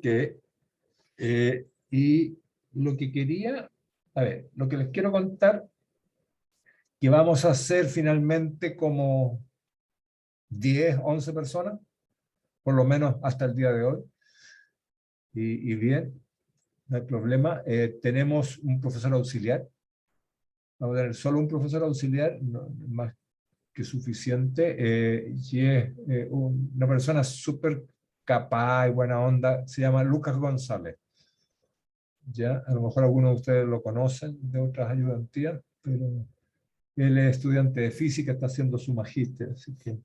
que, y lo que quería, a ver, lo que les quiero contar, que vamos a hacer finalmente como 10, 11 personas, por lo menos hasta el día de hoy, y bien, no hay problema. Tenemos un profesor auxiliar, vamos a tener solo un profesor auxiliar, no, más que suficiente, y es una persona súper capaz y buena onda, se llama Lucas González. Ya, a lo mejor algunos de ustedes lo conocen de otras ayudantías, pero él es estudiante de física, está haciendo su magíster, así que...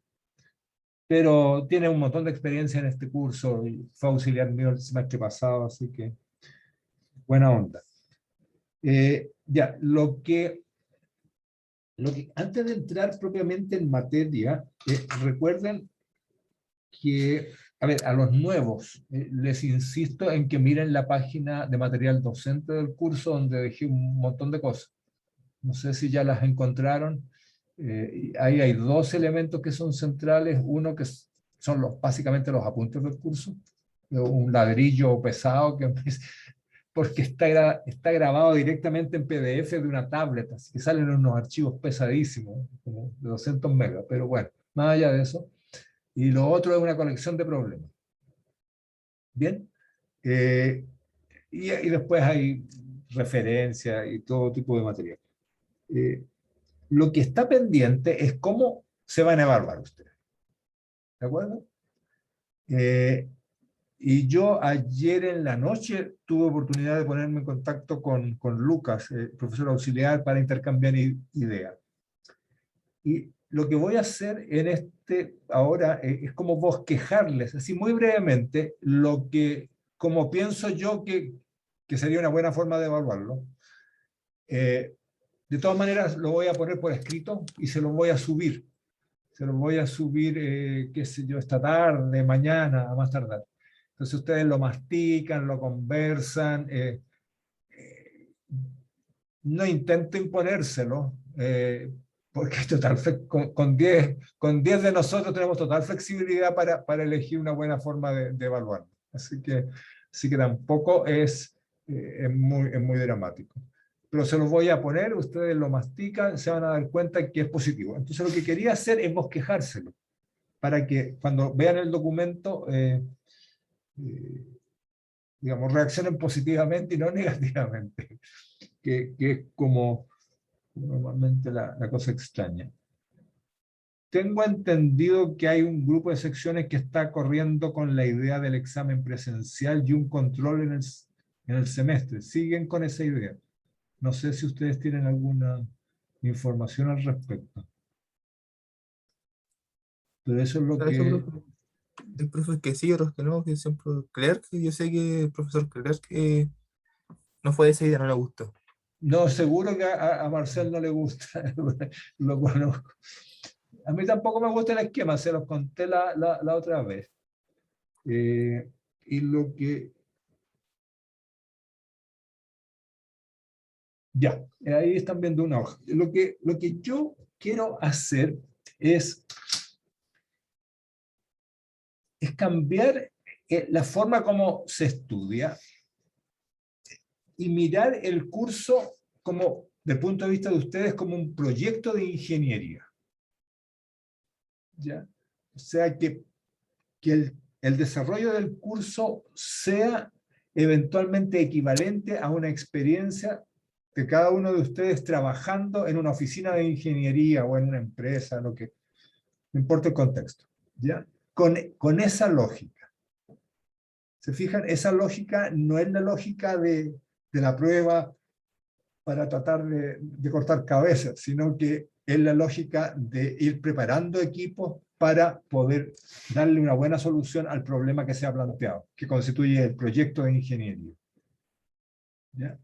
Pero tiene un montón de experiencia en este curso y fue auxiliar mío el semestre pasado, así que buena onda. Ya, antes de entrar propiamente en materia, recuerden que, a ver, a los nuevos, les insisto en que miren la página de material docente del curso, donde dejé un montón de cosas. No sé si ya las encontraron. Ahí hay dos elementos que son centrales. Uno que son básicamente los apuntes del curso. Un ladrillo pesado porque está grabado directamente en PDF de una tablet, así que salen unos archivos pesadísimos, como de 200 megas, pero bueno, más allá de eso. Y lo otro es una colección de problemas. Bien. Y después hay referencias y todo tipo de material. Lo que está pendiente es cómo se van a evaluar ustedes. ¿De acuerdo? Y yo ayer en la noche tuve oportunidad de ponerme en contacto con Lucas, profesor auxiliar, para intercambiar ideas. Y lo que voy a hacer en ahora es como bosquejarles, así muy brevemente, como pienso yo que sería una buena forma de evaluarlo. De todas maneras, lo voy a poner por escrito y se lo voy a subir. Se lo voy a subir, qué sé yo, esta tarde, mañana, a más tardar. Entonces ustedes lo mastican, lo conversan. No intenten ponérselo, porque con 10 de nosotros tenemos total flexibilidad para elegir una buena forma de evaluar. Así que tampoco es muy dramático. Pero se los voy a poner, ustedes lo mastican, se van a dar cuenta que es positivo. Entonces lo que quería hacer es bosquejárselo, para que cuando vean el documento, digamos, reaccionen positivamente y no negativamente, que es como normalmente la cosa extraña. Tengo entendido que hay un grupo de secciones que está corriendo con la idea del examen presencial y un control en el semestre. ¿Siguen con esa idea? No sé si ustedes tienen alguna información al respecto. Pero eso es lo Para eso, que... profe, el profe que sí, otros que no, que siempre Clerc, yo sé que el profesor Clerc no fue de esa idea, no le gustó. No, seguro que a Marcel no le gusta, lo conozco. A mí tampoco me gusta el esquema, se los conté la otra vez. Y lo que... Ya, ahí están viendo una hoja. Lo que yo quiero hacer es cambiar la forma como se estudia y mirar el curso como, desde el punto de vista de ustedes, como un proyecto de ingeniería. ¿Ya? O sea, que el desarrollo del curso sea eventualmente equivalente a una experiencia de cada uno de ustedes trabajando en una oficina de ingeniería o en una empresa, lo que no importa el contexto, ¿ya? Con esa lógica. ¿Se fijan? Esa lógica no es la lógica de la prueba para tratar de cortar cabezas, sino que es la lógica de ir preparando equipos para poder darle una buena solución al problema que se ha planteado, que constituye el proyecto de ingeniería. ¿Ya?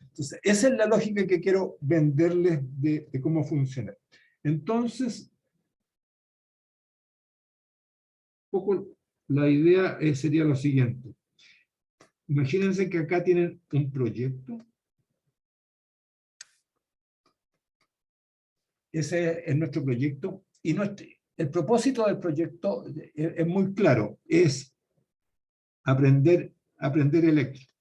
Entonces, esa es la lógica que quiero venderles de cómo funciona. Entonces, un poco la idea sería lo siguiente. Imagínense que acá tienen un proyecto. Ese es nuestro proyecto. Y el propósito del proyecto es muy claro. Es aprender eléctrico.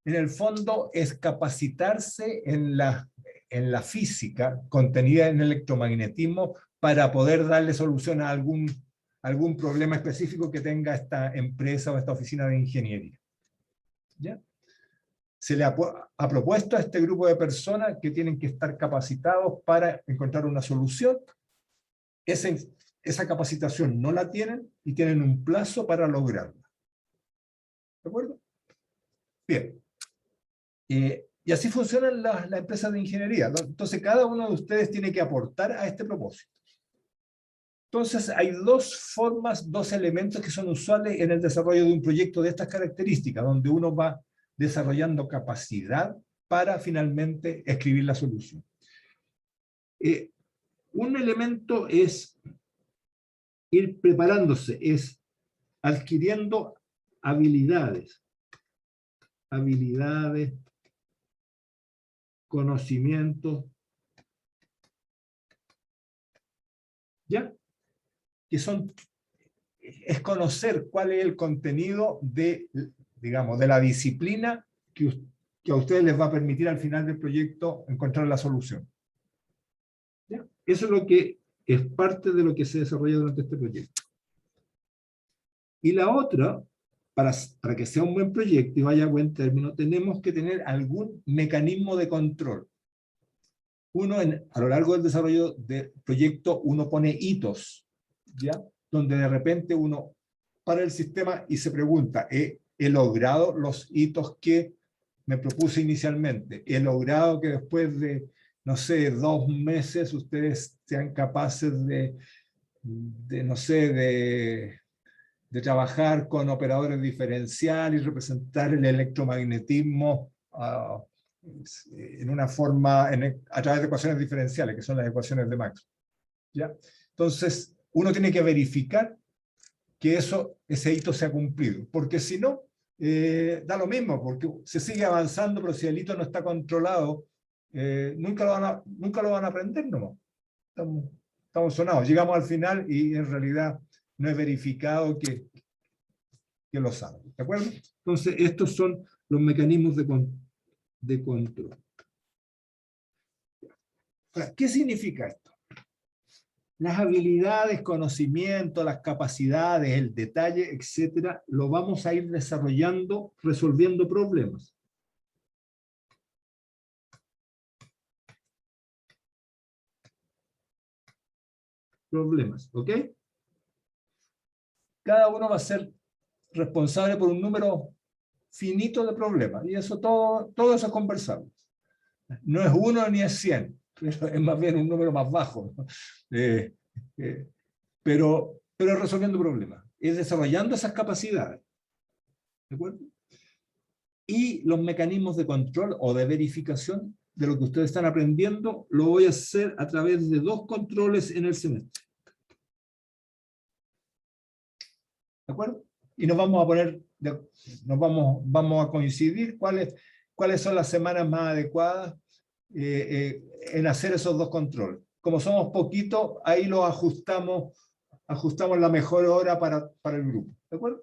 En el fondo es capacitarse en la física contenida en el electromagnetismo para poder darle solución a algún problema específico que tenga esta empresa o esta oficina de ingeniería. ¿Ya? Se le ha propuesto a este grupo de personas que tienen que estar capacitados para encontrar una solución. Esa capacitación no la tienen y tienen un plazo para lograrla. ¿De acuerdo? Bien. Y así funcionan las empresas de ingeniería, ¿no? Entonces cada uno de ustedes tiene que aportar a este propósito. Entonces hay dos elementos que son usuales en el desarrollo de un proyecto de estas características, donde uno va desarrollando capacidad para finalmente escribir la solución. Un elemento es ir preparándose, es adquiriendo habilidades, conocimientos, ¿ya? Que es conocer cuál es el contenido digamos, de la disciplina que a ustedes les va a permitir al final del proyecto encontrar la solución. ¿Ya? Eso es lo que es parte de lo que se desarrolla durante este proyecto. Y la otra, para que sea un buen proyecto y vaya a buen término, tenemos que tener algún mecanismo de control. A lo largo del desarrollo del proyecto, uno pone hitos, ¿ya? Donde de repente uno para el sistema y se pregunta, ¿he logrado los hitos que me propuse inicialmente? ¿He logrado que después de, no sé, 2 meses ustedes sean capaces de no sé, de trabajar con operadores diferenciales y representar el electromagnetismo en una forma, a través de ecuaciones diferenciales, que son las ecuaciones de Maxwell? ¿Ya? Entonces, uno tiene que verificar que ese hito se ha cumplido, porque si no, da lo mismo, porque se sigue avanzando, pero si el hito no está controlado, nunca lo van a aprender nomás. Estamos sonados, llegamos al final y en realidad no es verificado que lo saben, ¿de acuerdo? Entonces, estos son los mecanismos de control. Ahora, ¿qué significa esto? Las habilidades, conocimientos, las capacidades, el detalle, etcétera, lo vamos a ir desarrollando resolviendo problemas. ¿Ok? Cada uno va a ser responsable por un número finito de problemas, y eso todo eso es conversable. No es 1 ni es 100, es más bien un número más bajo, ¿no? Pero resolviendo problemas, es desarrollando esas capacidades. ¿De acuerdo? Y los mecanismos de control o de verificación de lo que ustedes están aprendiendo, lo voy a hacer a través de 2 controles en el semestre. ¿De acuerdo? Y nos vamos a poner, vamos a coincidir cuáles son las semanas más adecuadas en hacer esos 2 controles. Como somos poquitos, ahí los ajustamos la mejor hora para el grupo. ¿De acuerdo?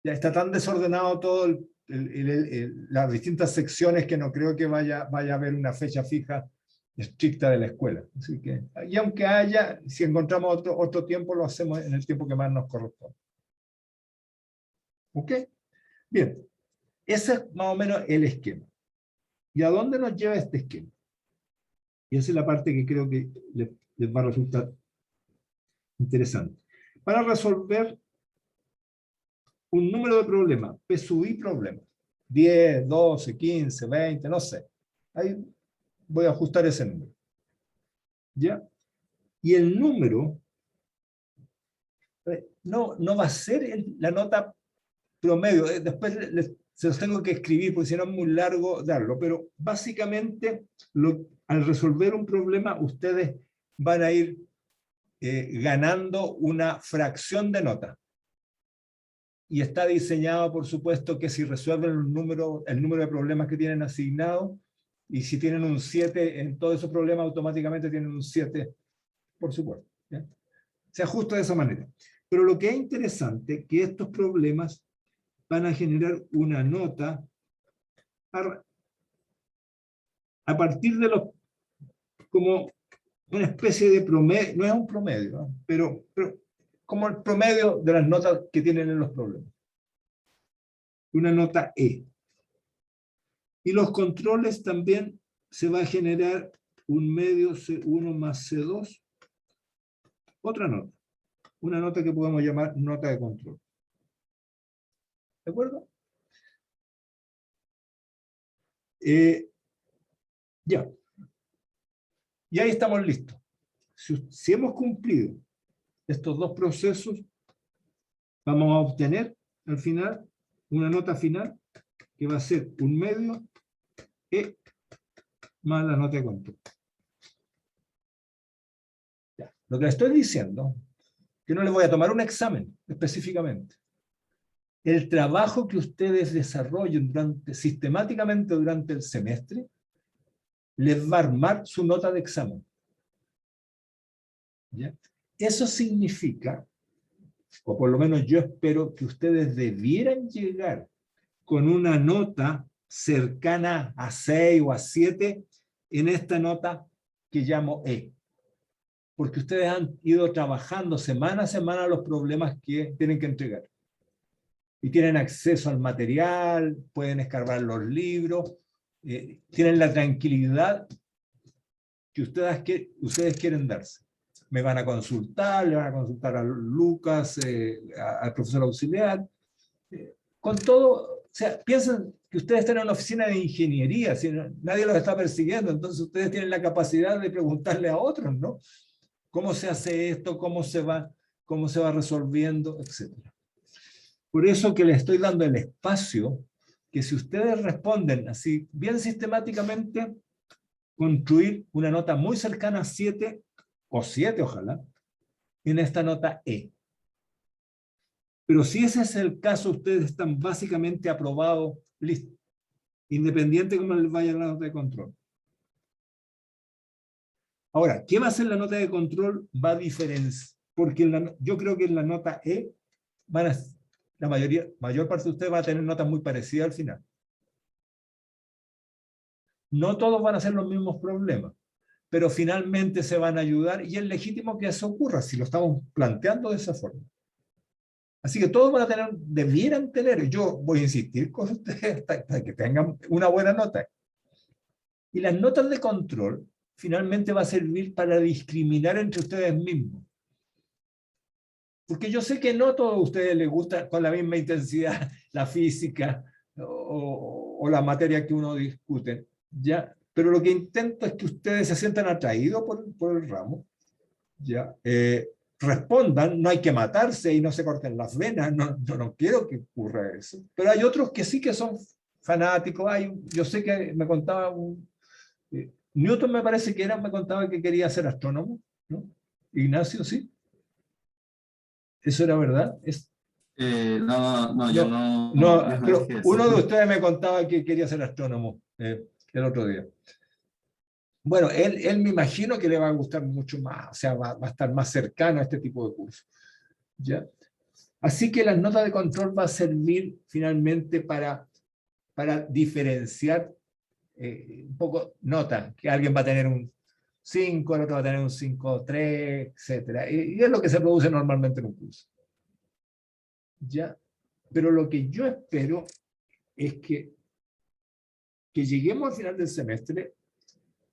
Ya está tan desordenado todo las distintas secciones que no creo que vaya a haber una fecha fija estricta de la escuela. Así que, y aunque haya, si encontramos otro tiempo, lo hacemos en el tiempo que más nos corresponde. ¿Ok? Bien. Ese es más o menos el esquema. ¿Y a dónde nos lleva este esquema? Y esa es la parte que creo que les va a resultar interesante. Para resolver un número de problemas, P sub I problemas, 10, 12, 15, 20, no sé. Ahí voy a ajustar ese número. ¿Ya? Y el número no va a ser la nota promedio. Después se los tengo que escribir porque si no es muy largo darlo. Pero básicamente, al resolver un problema, ustedes van a ir ganando una fracción de nota. Y está diseñado, por supuesto, que si resuelven el número de problemas que tienen asignado, y si tienen un 7 en todos esos problemas, automáticamente tienen un 7, por supuesto. ¿Ya? se ajusta de esa manera. Pero lo que es interesante es que estos problemas van a generar una nota a partir de los, como una especie de promedio, no es un promedio, ¿no? pero como el promedio de las notas que tienen en los problemas. Una nota E. Y los controles también se va a generar un medio C1 más C2, otra nota. Una nota que podemos llamar nota de control. ¿De acuerdo? Ya. Y ahí estamos listos. Si hemos cumplido estos dos procesos, vamos a obtener al final una nota final que va a ser un medio E más la nota de control. Ya. Lo que les estoy diciendo, que no les voy a tomar un examen específicamente. El trabajo que ustedes desarrollen sistemáticamente durante el semestre les va a armar su nota de examen. ¿Ya? Eso significa, o por lo menos yo espero, que ustedes debieran llegar con una nota cercana a 6 o a 7 en esta nota que llamo E. Porque ustedes han ido trabajando semana a semana los problemas que tienen que entregar. Y tienen acceso al material, pueden escarbar los libros, tienen la tranquilidad que ustedes quieren darse. Me van a consultar, le van a consultar a Lucas, al profesor auxiliar, con todo, o sea, piensen que ustedes están en una oficina de ingeniería, si nadie los está persiguiendo, entonces ustedes tienen la capacidad de preguntarle a otros, ¿no? ¿Cómo se hace esto? ¿Cómo se va resolviendo? Etcétera. Por eso que les estoy dando el espacio, que si ustedes responden así, bien sistemáticamente, construir una nota muy cercana a 7, o 7 ojalá, en esta nota E. Pero si ese es el caso, ustedes están básicamente aprobados, listo, independiente de cómo les vaya la nota de control. Ahora, ¿qué va a hacer la nota de control? Va a diferenciar, porque yo creo que en la nota E la mayor parte de ustedes va a tener notas muy parecidas al final. No todos van a ser los mismos problemas, pero finalmente se van a ayudar y es legítimo que eso ocurra si lo estamos planteando de esa forma. Así que todos van a tener, debieran tener, yo voy a insistir con ustedes hasta que tengan una buena nota. Y las notas de control finalmente va a servir para discriminar entre ustedes mismos. Porque yo sé que no a todos ustedes les gusta con la misma intensidad la física o la materia que uno discute, ¿ya? Pero lo que intento es que ustedes se sientan atraídos por el ramo, ¿ya? Respondan, no hay que matarse y no se corten las venas, no quiero que ocurra eso. Pero hay otros que sí que son fanáticos. Yo sé que me contaba Newton me parece que me contaba que quería ser astrónomo, ¿no? Ignacio, ¿sí? ¿Eso era verdad? No, yo no Pero dije eso. uno de ustedes me contaba que quería ser astrónomo el otro día. Bueno, él me imagino que le va a gustar mucho más, o sea, va a estar más cercano a este tipo de cursos. ¿Ya? Así que la nota de control va a servir finalmente para diferenciar un poco nota, que alguien va a tener un 5, el otro va a tener un 5.3, etc. Y es lo que se produce normalmente en un curso. ¿Ya? Pero lo que yo espero es que lleguemos al final del semestre,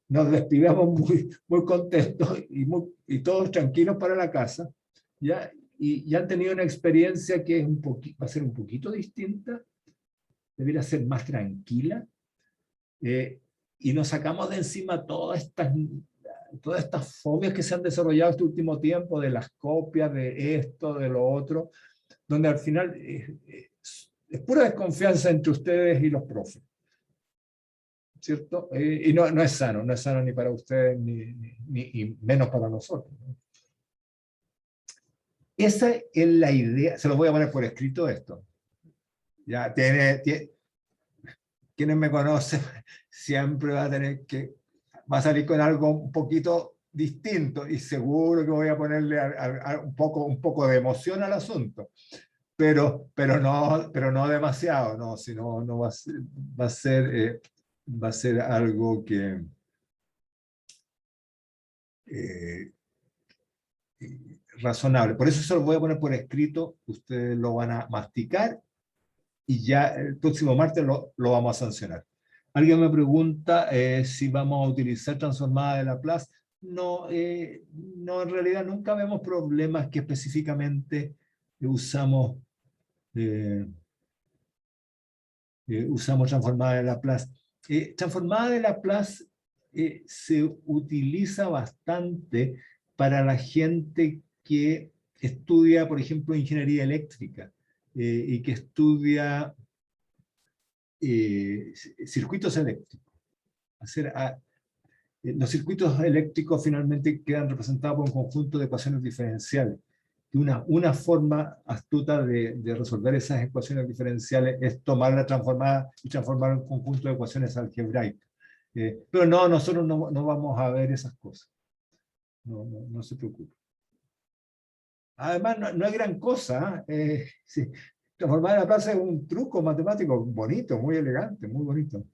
nos despidamos muy contentos y todos tranquilos para la casa, ¿ya? Y han tenido una experiencia que va a ser un poquito distinta, debería ser más tranquila, y nos sacamos de encima todas estas fobias que se han desarrollado este último tiempo, de las copias, de esto, de lo otro, donde al final es pura desconfianza entre ustedes y los profes, ¿cierto? Y no es sano ni para ustedes, ni menos para nosotros, ¿no? Esa es la idea, se los voy a poner por escrito esto. Ya quienes me conocen siempre va a salir con algo un poquito distinto, y seguro que voy a ponerle un poco de emoción al asunto, pero no demasiado, no, si no, no va a ser algo que razonable. Por eso se lo voy a poner por escrito, ustedes lo van a masticar y ya el próximo martes lo vamos a sancionar. Alguien me pregunta si vamos a utilizar transformada de Laplace. No, no, en realidad nunca vemos problemas que específicamente usamos transformada de Laplace. Transformada de Laplace se utiliza bastante para la gente que estudia, por ejemplo, ingeniería eléctrica y que estudia circuitos eléctricos. Los circuitos eléctricos finalmente quedan representados por un conjunto de ecuaciones diferenciales. Y una forma astuta de resolver esas ecuaciones diferenciales es tomar la transformada y transformar un conjunto de ecuaciones algebraicas. Pero no, nosotros no vamos a ver esas cosas. No se preocupe. Además, no hay gran cosa. Sí. Transformar en Laplace es un truco matemático bonito, muy elegante, muy bonito.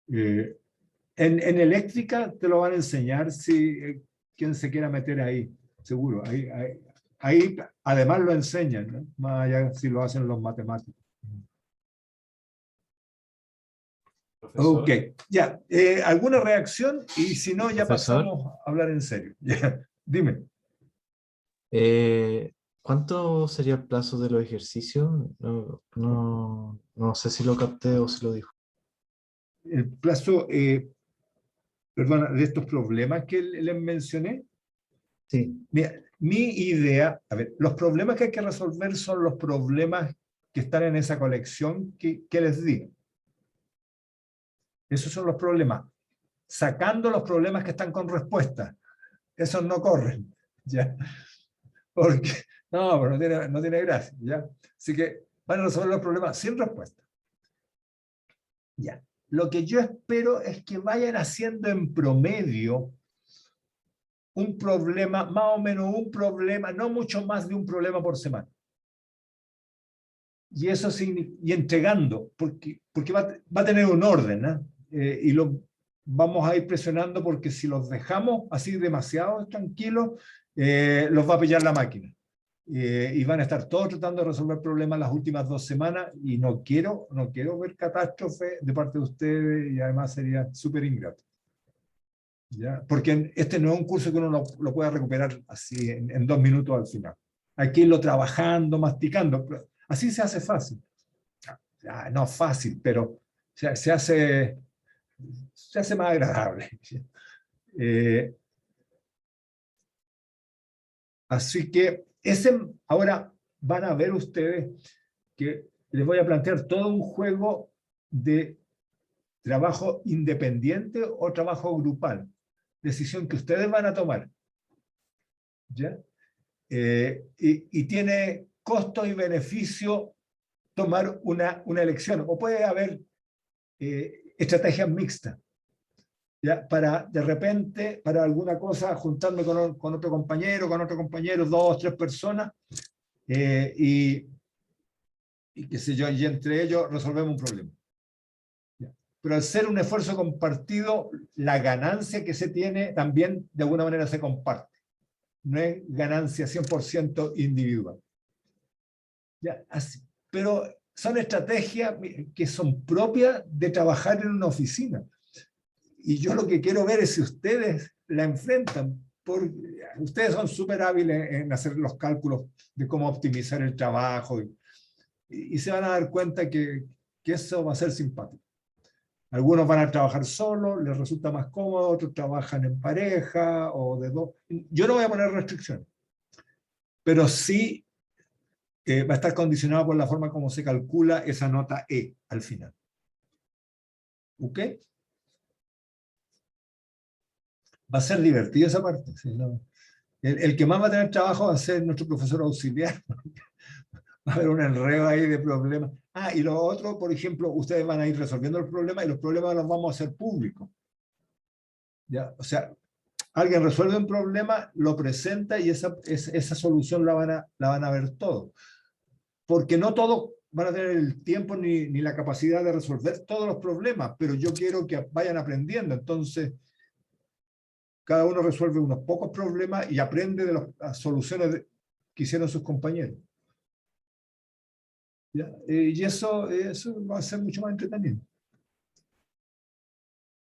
En eléctrica te lo van a enseñar si quien se quiera meter ahí, seguro. Ahí además lo enseñan, ¿no? Más allá si lo hacen los matemáticos. Profesor. Ok, ya. ¿Alguna reacción? Y si no, ya Profesor. pasamos a hablar en serio. Ya, dime. ¿Cuánto sería el plazo de los ejercicios? No sé si lo capté o si lo dijo. El plazo, perdona, de estos problemas que les mencioné. Sí. Mira, mi idea, a ver, los problemas que hay que resolver son los problemas que están en esa colección que les di. Esos son los problemas. Sacando los problemas que están con respuesta. Esos no corren. ¿Ya? Porque, no tiene gracia. ¿Ya? Así que van a resolver los problemas sin respuesta. Ya. Lo que yo espero es que vayan haciendo en promedio un problema, más o menos un problema, no mucho más de un problema por semana. Y eso y entregando, porque va a tener un orden, ¿eh? Y lo vamos a ir presionando porque si los dejamos así demasiado tranquilos, los va a pillar la máquina. Y van a estar todos tratando de resolver problemas las últimas 2 semanas y no quiero ver catástrofe de parte de ustedes y además sería súper ingrato. ¿Ya? Porque este no es un curso que uno lo pueda recuperar así en 2 minutos al final. Hay que irlo trabajando, masticando. Así se hace fácil. No fácil, pero se hace más agradable. Así que ahora van a ver ustedes que les voy a plantear todo un juego de trabajo independiente o trabajo grupal. Decisión que ustedes van a tomar. ¿Ya? Y tiene costo y beneficio tomar una elección. O puede haber estrategias mixtas. ¿Ya? Para de repente, para alguna cosa, juntarme con otro compañero, 2, 3 personas, y qué sé yo, y entre ellos resolvemos un problema. ¿Ya? Pero al ser un esfuerzo compartido, la ganancia que se tiene también de alguna manera se comparte. No es ganancia 100% individual. ¿Ya? Así. Pero son estrategias que son propias de trabajar en una oficina. Y yo lo que quiero ver es si ustedes la enfrentan, porque ustedes son súper hábiles en hacer los cálculos de cómo optimizar el trabajo y se van a dar cuenta que eso va a ser simpático. Algunos van a trabajar solos, les resulta más cómodo, otros trabajan en pareja o de 2. Yo no voy a poner restricciones, pero sí va a estar condicionado por la forma como se calcula esa nota E al final. ¿Ok? Va a ser divertido esa parte. ¿Sí? ¿No? El que más va a tener trabajo va a ser nuestro profesor auxiliar. Va a haber un enredo ahí de problemas. Y lo otro, por ejemplo, ustedes van a ir resolviendo el problema y los problemas los vamos a hacer públicos. ¿Ya? O sea, Alguien resuelve un problema, lo presenta y esa solución la van a ver todos. Porque no todos van a tener el tiempo ni la capacidad de resolver todos los problemas, pero yo quiero que vayan aprendiendo. Entonces, cada uno resuelve unos pocos problemas y aprende de las soluciones que hicieron sus compañeros. ¿Ya? Y eso va a ser mucho más entretenido.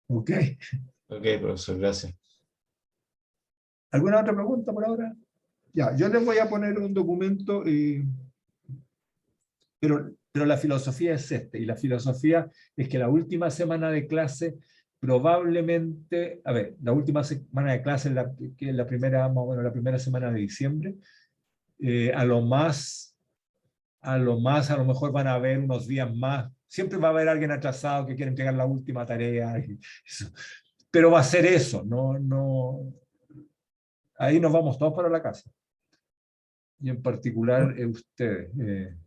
Ok. Ok, profesor, gracias. ¿Alguna otra pregunta por ahora? Ya, yo les voy a poner un documento, pero la filosofía es esta, y la filosofía es que la última semana de clase probablemente, a ver, la última semana de clase, que es la primera, más o menos la primera semana de diciembre, a lo mejor van a haber unos días más, siempre va a haber alguien atrasado que quiere entregar la última tarea, pero va a ser eso, ahí nos vamos todos para la casa. Y en particular ustedes,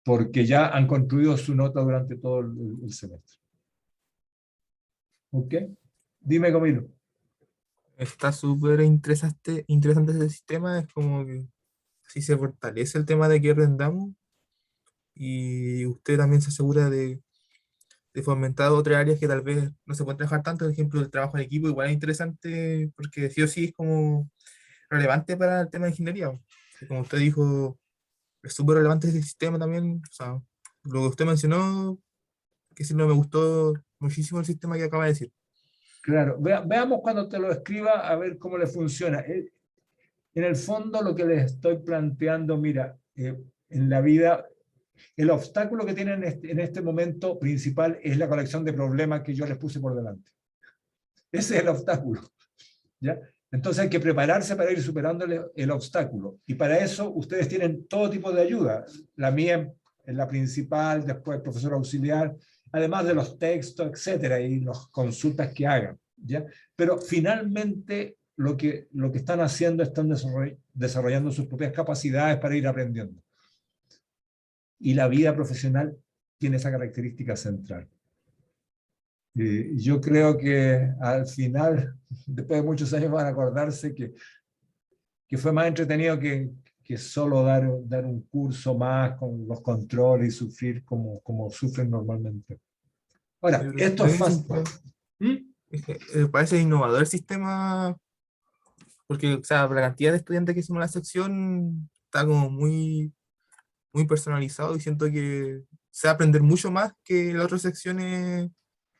porque ya han construido su nota durante todo el semestre. ¿Ok? Dime, Camilo. Está súper interesante ese sistema, es como que así se fortalece el tema de que rendamos y usted también se asegura de fomentar otras áreas que tal vez no se pueden trabajar tanto, por ejemplo, el trabajo en equipo igual es interesante porque sí o sí es como relevante para el tema de ingeniería. Y como usted dijo, es súper relevante ese sistema también, o sea, lo que usted mencionó, que sí no me gustó muchísimo el sistema que acaba de decir. Claro, veamos cuando te lo escriba a ver cómo le funciona. En el fondo lo que les estoy planteando, mira, en la vida, el obstáculo que tienen en este momento principal es la colección de problemas que yo les puse por delante. Ese es el obstáculo, ¿ya? Entonces hay que prepararse para ir superando el obstáculo. Y para eso ustedes tienen todo tipo de ayuda. La mía es la principal, después el profesor auxiliar, además de los textos, etcétera, y las consultas que hagan, ¿ya? Pero finalmente lo que están haciendo, están desarrollando sus propias capacidades para ir aprendiendo. Y la vida profesional tiene esa característica central. Yo creo que al final, después de muchos años, van a acordarse que fue más entretenido que solo dar un curso más con los controles y sufrir como sufren normalmente. Ahora, esto es fácil. Parece innovador el sistema, porque, o sea, la cantidad de estudiantes que hicimos la sección está como muy personalizado y siento que se va a aprender mucho más que las otras secciones.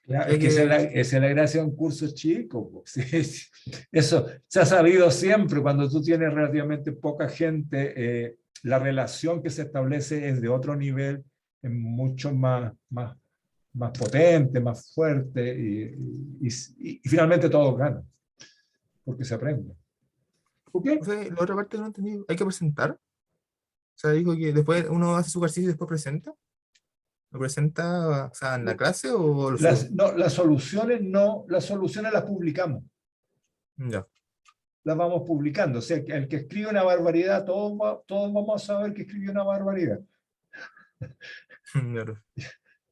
Claro, Ya es que que, esa es la gracia de un curso chico. Pues, sí. Eso se ha sabido siempre, cuando tú tienes relativamente poca gente, la relación que se establece es de otro nivel, es mucho más potente, más fuerte, y finalmente todos ganan, porque se aprende. ¿Ok? o sea, la otra parte no entendí, hay que presentar. O sea, dijo que después uno hace su ejercicio y después presenta. ¿Lo presenta, o sea, en la clase o lo sube? No, las soluciones no, las soluciones las publicamos, Ya. las vamos publicando. O sea, que el que escribe una barbaridad, todos vamos a saber que escribió una barbaridad. Claro.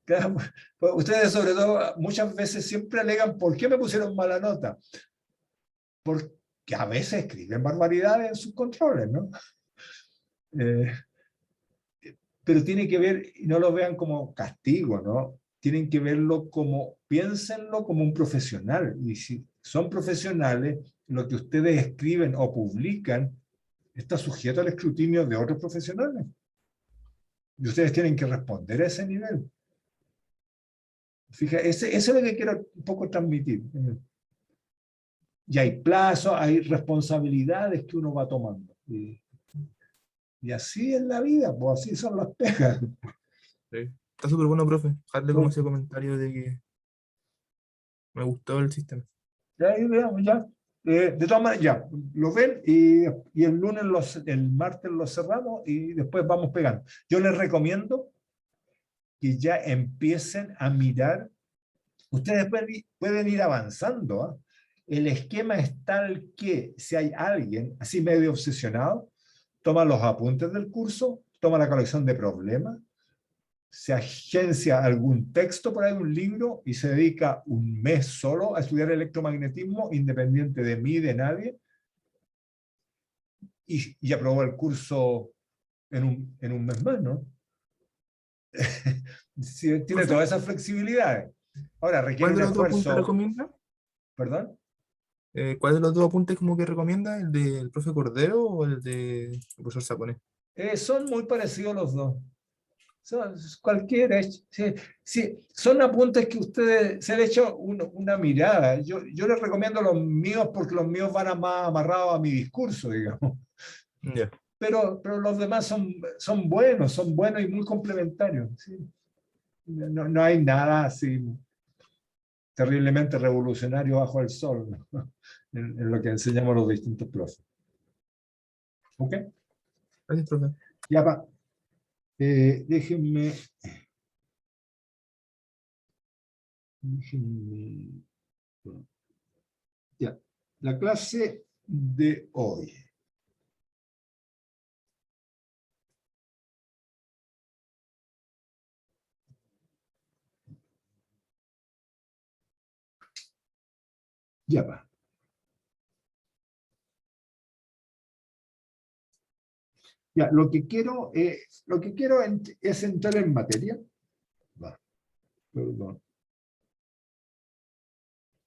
Claro, pues ustedes sobre todo muchas veces siempre alegan por qué me pusieron mala nota. Porque a veces escriben barbaridades en sus controles, ¿no? Eh, pero tiene que ver, y no lo vean como castigo, ¿no? Tienen que verlo piénsenlo como un profesional. Y si son profesionales, lo que ustedes escriben o publican está sujeto al escrutinio de otros profesionales. Y ustedes tienen que responder a ese nivel. Fíjate, eso es lo que quiero un poco transmitir. Y hay plazos, hay responsabilidades que uno va tomando. Y así es la vida, pues así son las pegas. Sí. Está súper bueno, profe. Dejarle como ese comentario de que me gustó el sistema. Ya, ahí veamos, ya. De todas maneras, ya, lo ven y el lunes, el martes lo cerramos y después vamos pegando. Yo les recomiendo que ya empiecen a mirar. Ustedes pueden ir avanzando, ¿ah? El esquema es tal que si hay alguien así medio obsesionado, toma los apuntes del curso, toma la colección de problemas se agencia algún texto por ahí, un libro, y se dedica un mes solo a estudiar electromagnetismo, independiente de mí, de nadie, y aprobó el curso en un mes más, ¿no? Sí, tiene ¿Profe? todas esas flexibilidades. Ahora, requiere ¿Cuál un de los dos apuntes esfuerzo, recomienda? ¿perdón? ¿Cuál de los dos apuntes como que recomienda? ¿El del profe Cordero o el del profesor Sapones? Son muy parecidos los dos. Cualquiera, sí, sí, son apuntes que ustedes se han hecho una mirada. Yo les recomiendo los míos porque los míos van más amarrados a mi discurso, digamos. Ya. Pero los demás son buenos y muy complementarios. ¿Sí? No hay nada así terriblemente revolucionario bajo el sol, ¿no? en lo que enseñamos los distintos profes. ¿Ok? Gracias, profe. Ya va. Déjenme. Ya. La clase de hoy. Ya va. Ya, lo que quiero es entrar en materia. Va, perdón.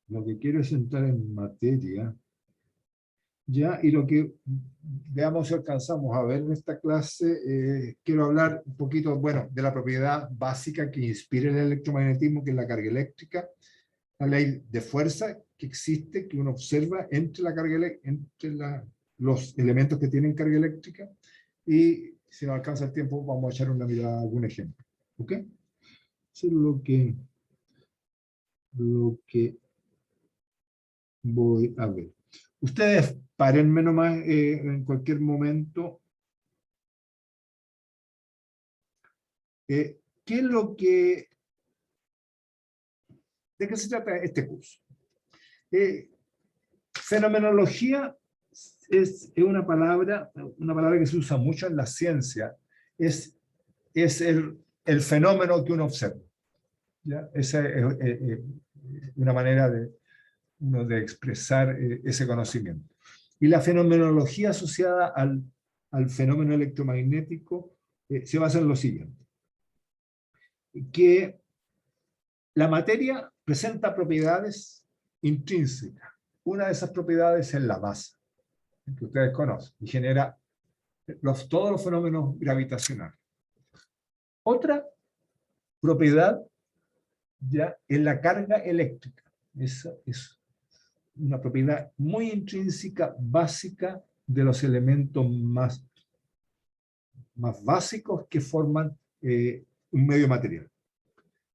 Lo que quiero es entrar en materia. Ya, y lo que veamos si alcanzamos a ver en esta clase, quiero hablar un poquito, bueno, de la propiedad básica que inspira el electromagnetismo, que es la carga eléctrica, la ley de fuerza que existe, que uno observa entre la carga entre los elementos que tienen carga eléctrica, y si nos alcanza el tiempo vamos a echar una mirada a algún ejemplo. ¿Ok? Eso es lo que voy a ver. Ustedes párenme nomás en cualquier momento. ¿Qué es de qué se trata este curso? Fenomenología es una palabra que se usa mucho en la ciencia. Es el fenómeno que uno observa. ¿Ya? Esa es una manera de expresar ese conocimiento. Y la fenomenología asociada al fenómeno electromagnético se basa en lo siguiente: que la materia presenta propiedades intrínsecas. Una de esas propiedades es la masa, que ustedes conocen, y genera todos los fenómenos gravitacionales. Otra propiedad ya es la carga eléctrica. Esa es una propiedad muy intrínseca, básica, de los elementos más básicos que forman un medio material.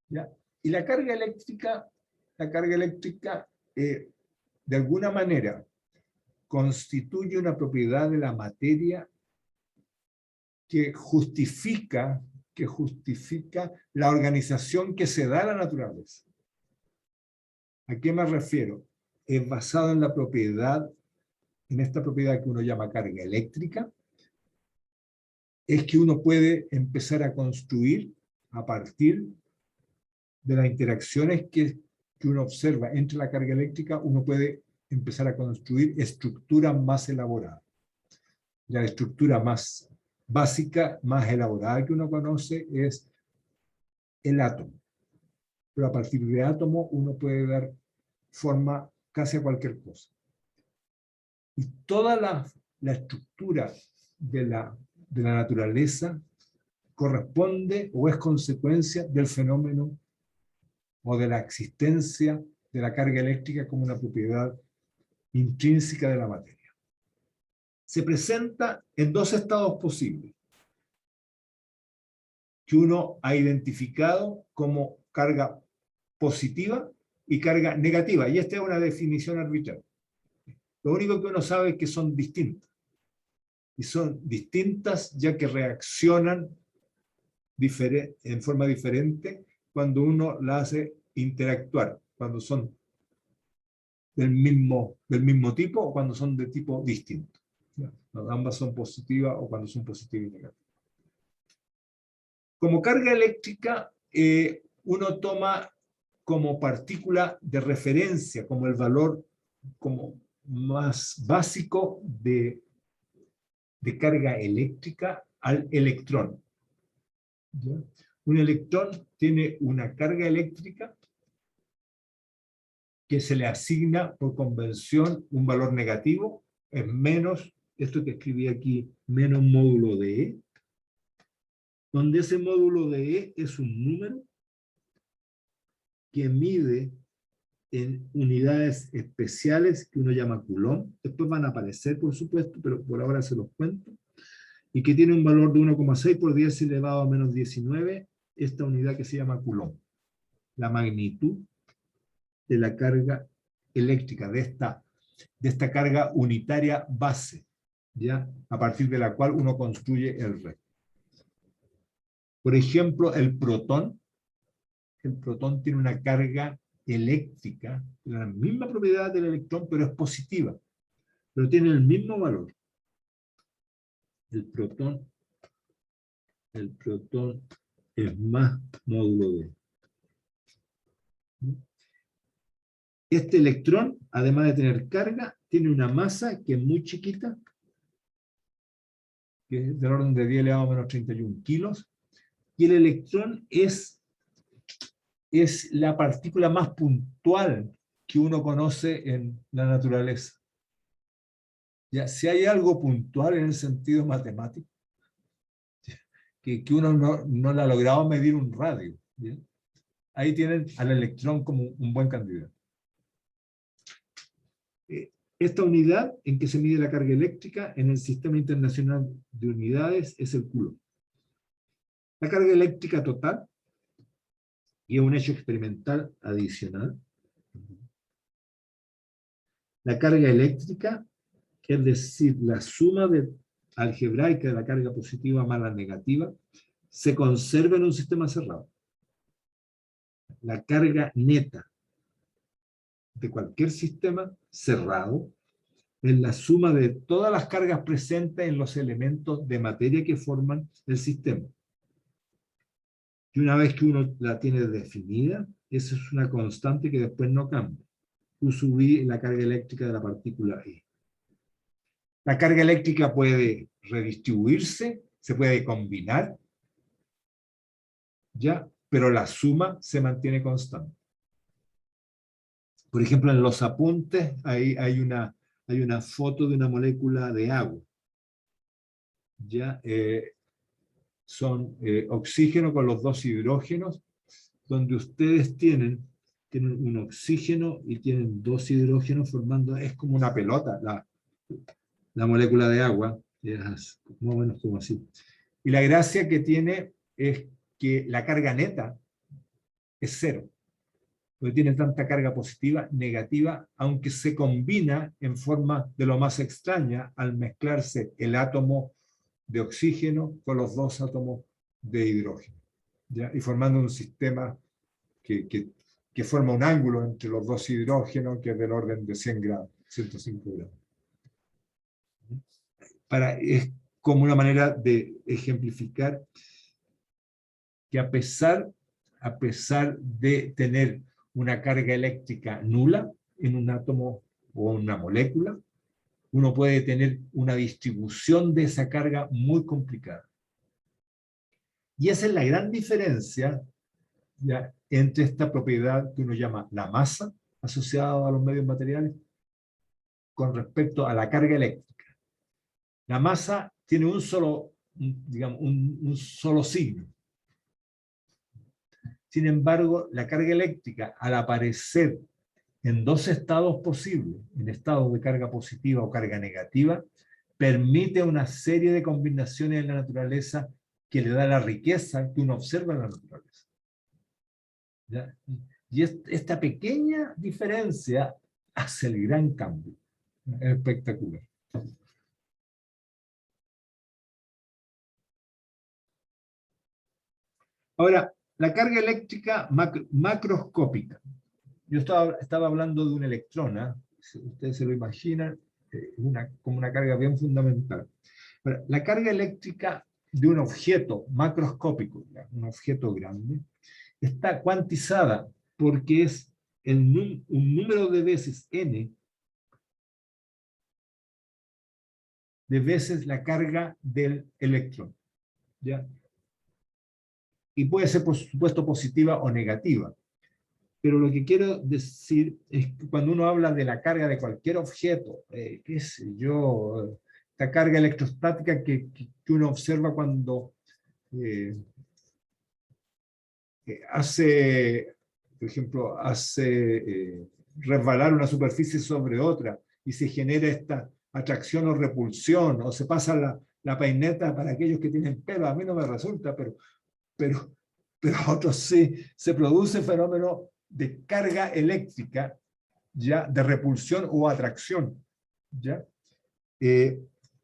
¿Ya? Y la carga eléctrica de alguna manera constituye una propiedad de la materia que justifica la organización que se da a la naturaleza. ¿A qué me refiero? Es basado en esta propiedad que uno llama carga eléctrica, es que uno puede empezar a construir a partir de las interacciones que uno observa entre la carga eléctrica, uno puede empezar a construir estructuras más elaboradas. La estructura más básica, más elaborada que uno conoce es el átomo. Pero a partir de átomo uno puede dar forma casi a cualquier cosa. Y toda la estructura de la naturaleza corresponde o es consecuencia del fenómeno o de la existencia de la carga eléctrica como una propiedad intrínseca de la materia. Se presenta en dos estados posibles, que uno ha identificado como carga positiva y carga negativa, y esta es una definición arbitraria. Lo único que uno sabe es que son distintas, y son distintas ya que reaccionan en forma diferente cuando uno la hace interactuar, cuando son del mismo tipo o cuando son de tipo distinto. Cuando ambas son positivas o cuando son positivas y negativas. Como carga eléctrica, uno toma como partícula de referencia, como el valor como más básico de carga eléctrica al electrón. ¿Ya? Un electrón tiene una carga eléctrica que se le asigna por convención un valor negativo, es menos, esto que escribí aquí, menos módulo de E, donde ese módulo de E es un número que mide en unidades especiales que uno llama Coulomb, después van a aparecer por supuesto, pero por ahora se los cuento, y que tiene un valor de 1,6 por 10 elevado a menos 19, esta unidad que se llama Coulomb. La magnitud de la carga eléctrica, de esta carga unitaria base, ¿ya? A partir de la cual uno construye el resto. Por ejemplo, el protón tiene una carga eléctrica, la misma propiedad del electrón, pero es positiva, pero tiene el mismo valor. El protón es más módulo de. Este electrón, además de tener carga, tiene una masa que es muy chiquita, que es del orden de 10 elevado a menos 31 kilos, y el electrón es la partícula más puntual que uno conoce en la naturaleza. Ya, si hay algo puntual en el sentido matemático, que uno no le ha logrado medir un radio, ¿bien? Ahí tienen al electrón como un buen candidato. Esta unidad en que se mide la carga eléctrica en el Sistema Internacional de Unidades es el Coulomb. La carga eléctrica total, y es un hecho experimental adicional, la carga eléctrica, es decir, la suma algebraica de la carga positiva más la negativa, se conserva en un sistema cerrado. La carga neta de cualquier sistema cerrado es la suma de todas las cargas presentes en los elementos de materia que forman el sistema. Y una vez que uno la tiene definida, esa es una constante que después no cambia. Tú subí la carga eléctrica de la partícula E. La carga eléctrica puede redistribuirse, se puede combinar, ¿ya? Pero la suma se mantiene constante. Por ejemplo, en los apuntes hay una foto de una molécula de agua. ¿Ya? Son oxígeno con los dos hidrógenos, donde ustedes tienen un oxígeno y tienen dos hidrógenos formando, es como una pelota, la molécula de agua, es más o menos como así. Y la gracia que tiene es que la carga neta es cero, porque tiene tanta carga positiva, negativa, aunque se combina en forma de lo más extraña al mezclarse el átomo de oxígeno con los dos átomos de hidrógeno, ¿ya? Y formando un sistema que forma un ángulo entre los dos hidrógenos que es del orden de 100 grados, 105 grados. Es como una manera de ejemplificar que a pesar de tener una carga eléctrica nula en un átomo o una molécula, uno puede tener una distribución de esa carga muy complicada. Y esa es la gran diferencia, ¿ya?, entre esta propiedad que uno llama la masa asociada a los medios materiales con respecto a la carga eléctrica. La masa tiene un solo signo. Sin embargo, la carga eléctrica, al aparecer en dos estados posibles, en estados de carga positiva o carga negativa, permite una serie de combinaciones en la naturaleza que le da la riqueza que uno observa en la naturaleza. ¿Ya? Y esta pequeña diferencia hace el gran cambio. Es espectacular. Ahora, la carga eléctrica macroscópica. Yo estaba hablando de un electrón, ¿eh? Si ustedes se lo imaginan, como una carga bien fundamental. Ahora, la carga eléctrica de un objeto macroscópico, un objeto grande, está cuantizada porque es un número de veces n de veces la carga del electrón, ¿ya? Y puede ser, por supuesto, positiva o negativa. Pero lo que quiero decir es que cuando uno habla de la carga de cualquier objeto, qué sé yo, esta carga electrostática que uno observa cuando hace, por ejemplo, hace resbalar una superficie sobre otra y se genera esta atracción o repulsión, o se pasa la peineta para aquellos que tienen pelo. A mí no me resulta, pero a otros sí. Se produce fenómeno de carga eléctrica, ¿ya? De repulsión o atracción, ¿ya?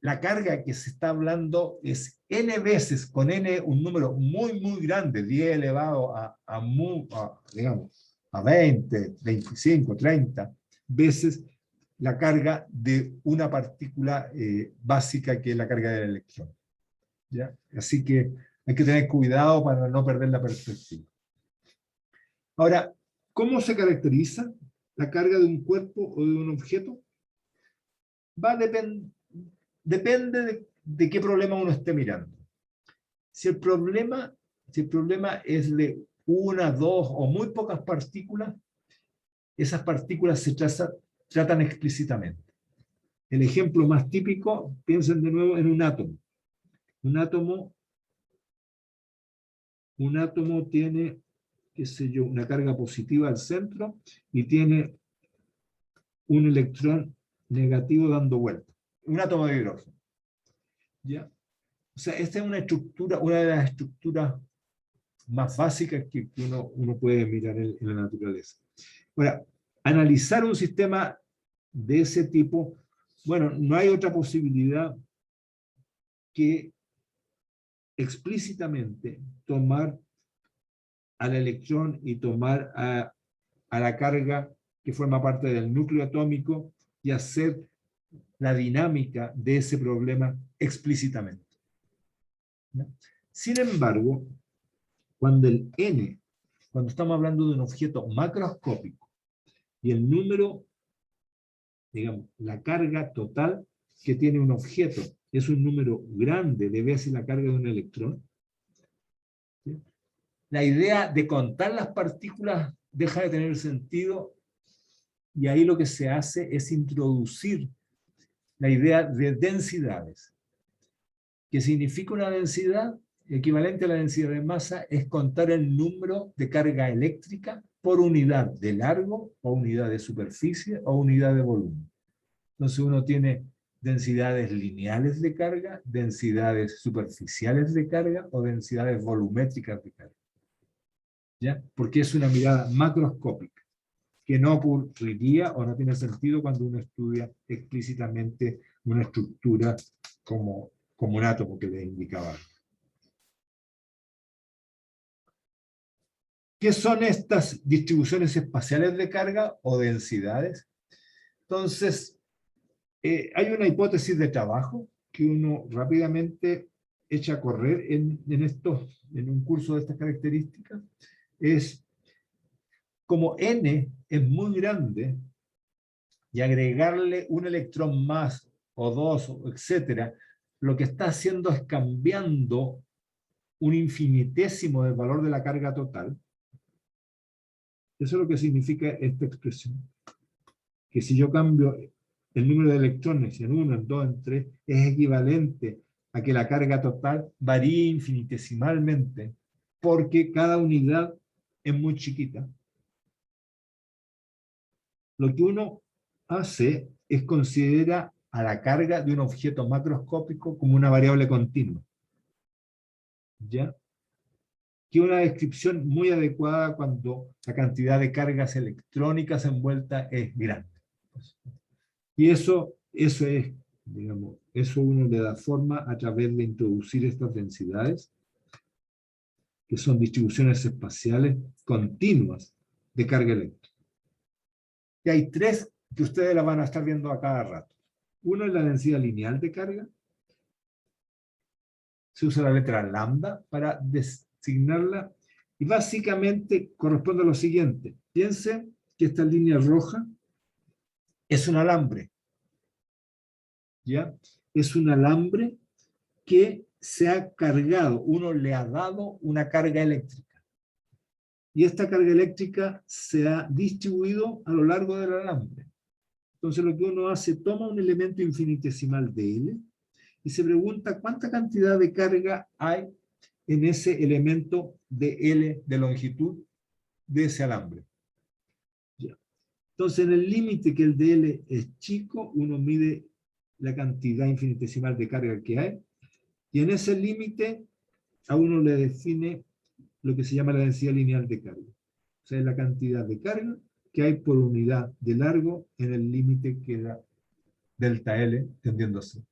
La carga que se está hablando es n veces, con n un número muy, muy grande, 10 elevado digamos, a 20, 25, 30 veces la carga de una partícula básica que es la carga del electrón, ¿ya? Así que hay que tener cuidado para no perder la perspectiva. Ahora, ¿cómo se caracteriza la carga de un cuerpo o de un objeto? Depende de qué problema uno esté mirando. Si el problema es de una, dos o muy pocas partículas, esas partículas se tratan explícitamente. El ejemplo más típico, piensen de nuevo en un átomo. Un átomo tiene, qué sé yo, una carga positiva al centro y tiene un electrón negativo dando vuelta. Un átomo de hidrógeno, ¿ya? O sea, esta es una estructura, una de las estructuras más básicas que uno puede mirar en la naturaleza. Ahora, analizar un sistema de ese tipo, bueno, no hay otra posibilidad que explícitamente tomar al electrón y tomar a la carga que forma parte del núcleo atómico y hacer la dinámica de ese problema explícitamente, ¿ya? Sin embargo, cuando estamos hablando de un objeto macroscópico y el número, digamos, la carga total que tiene un objeto es un número grande de veces la carga de un electrón, ¿sí? La idea de contar las partículas deja de tener sentido y ahí lo que se hace es introducir la idea de densidades. ¿Qué significa una densidad? Equivalente a la densidad de masa es contar el número de carga eléctrica por unidad de largo, o unidad de superficie, o unidad de volumen. Entonces uno tiene densidades lineales de carga, densidades superficiales de carga, o densidades volumétricas de carga, ¿ya? Porque es una mirada macroscópica, que no ocurriría o no tiene sentido cuando uno estudia explícitamente una estructura como un átomo que les indicaba. ¿Qué son estas distribuciones espaciales de carga o densidades? Entonces, hay una hipótesis de trabajo que uno rápidamente echa a correr en un curso de estas características. Es como n es muy grande y agregarle un electrón más o dos, etcétera, lo que está haciendo es cambiando un infinitésimo del valor de la carga total. Eso es lo que significa esta expresión. Que si yo cambio el número de electrones en 1, en 2, en 3, es equivalente a que la carga total varíe infinitesimalmente, porque cada unidad es muy chiquita. Lo que uno hace es considerar a la carga de un objeto macroscópico como una variable continua, ¿ya? Que es una descripción muy adecuada cuando la cantidad de cargas electrónicas envuelta es grande. Y eso es, digamos, eso uno le da forma a través de introducir estas densidades, que son distribuciones espaciales continuas de carga eléctrica. Y hay tres que ustedes las van a estar viendo a cada rato. Uno es la densidad lineal de carga. se usa la letra lambda para designarla, y básicamente corresponde a lo siguiente. Piensen que esta línea roja es un alambre, ¿ya? Es un alambre que se ha cargado, uno le ha dado una carga eléctrica. Y esta carga eléctrica se ha distribuido a lo largo del alambre. Entonces lo que uno hace, toma un elemento infinitesimal de L y se pregunta cuánta cantidad de carga hay en ese elemento de L de longitud de ese alambre. Ya. Entonces en el límite que el de L es chico, uno mide la cantidad infinitesimal de carga que hay, y en ese límite a uno le define lo que se llama la densidad lineal de carga. O sea, es la cantidad de carga que hay por unidad de largo en el límite que da delta L tendiendo a cero.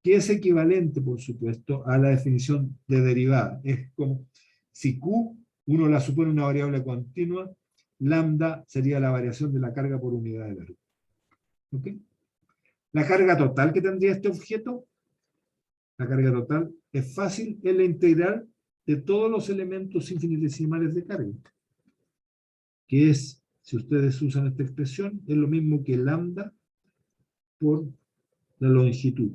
Que es equivalente, por supuesto, a la definición de derivada. Es como si Q, uno la supone una variable continua, lambda sería la variación de la carga por unidad de largo. ¿Ok? La carga total que tendría este objeto, la carga total, es fácil, es la integral de todos los elementos infinitesimales de carga. Que es, si ustedes usan esta expresión, es lo mismo que lambda por la longitud.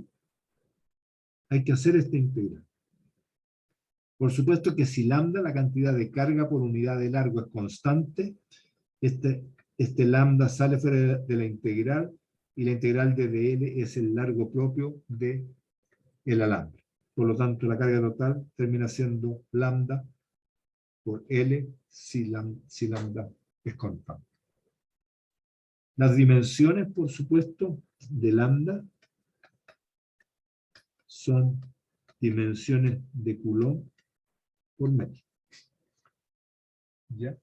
Hay que hacer esta integral. Por supuesto que si lambda, la cantidad de carga por unidad de largo es constante, este lambda sale fuera de la integral, y la integral de dl es el largo propio del alambre. Por lo tanto, la carga total termina siendo lambda por L si lambda es constante. Las dimensiones, por supuesto, de lambda son dimensiones de Coulomb por metro. ¿Ya?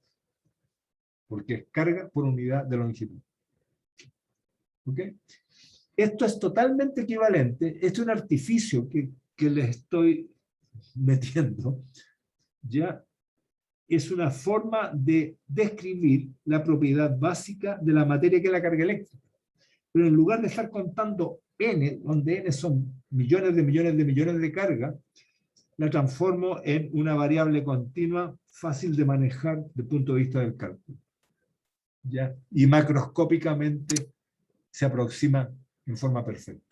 Porque es carga por unidad de longitud. ¿Ok? Esto es totalmente equivalente. Este es un artificio que les estoy metiendo. ¿Ya? Es una forma de describir la propiedad básica de la materia que es la carga eléctrica. Pero en lugar de estar contando n, donde n son millones de millones de millones de cargas, la transformo en una variable continua fácil de manejar desde el punto de vista del cálculo. ¿Ya? Y macroscópicamente se aproxima en forma perfecta.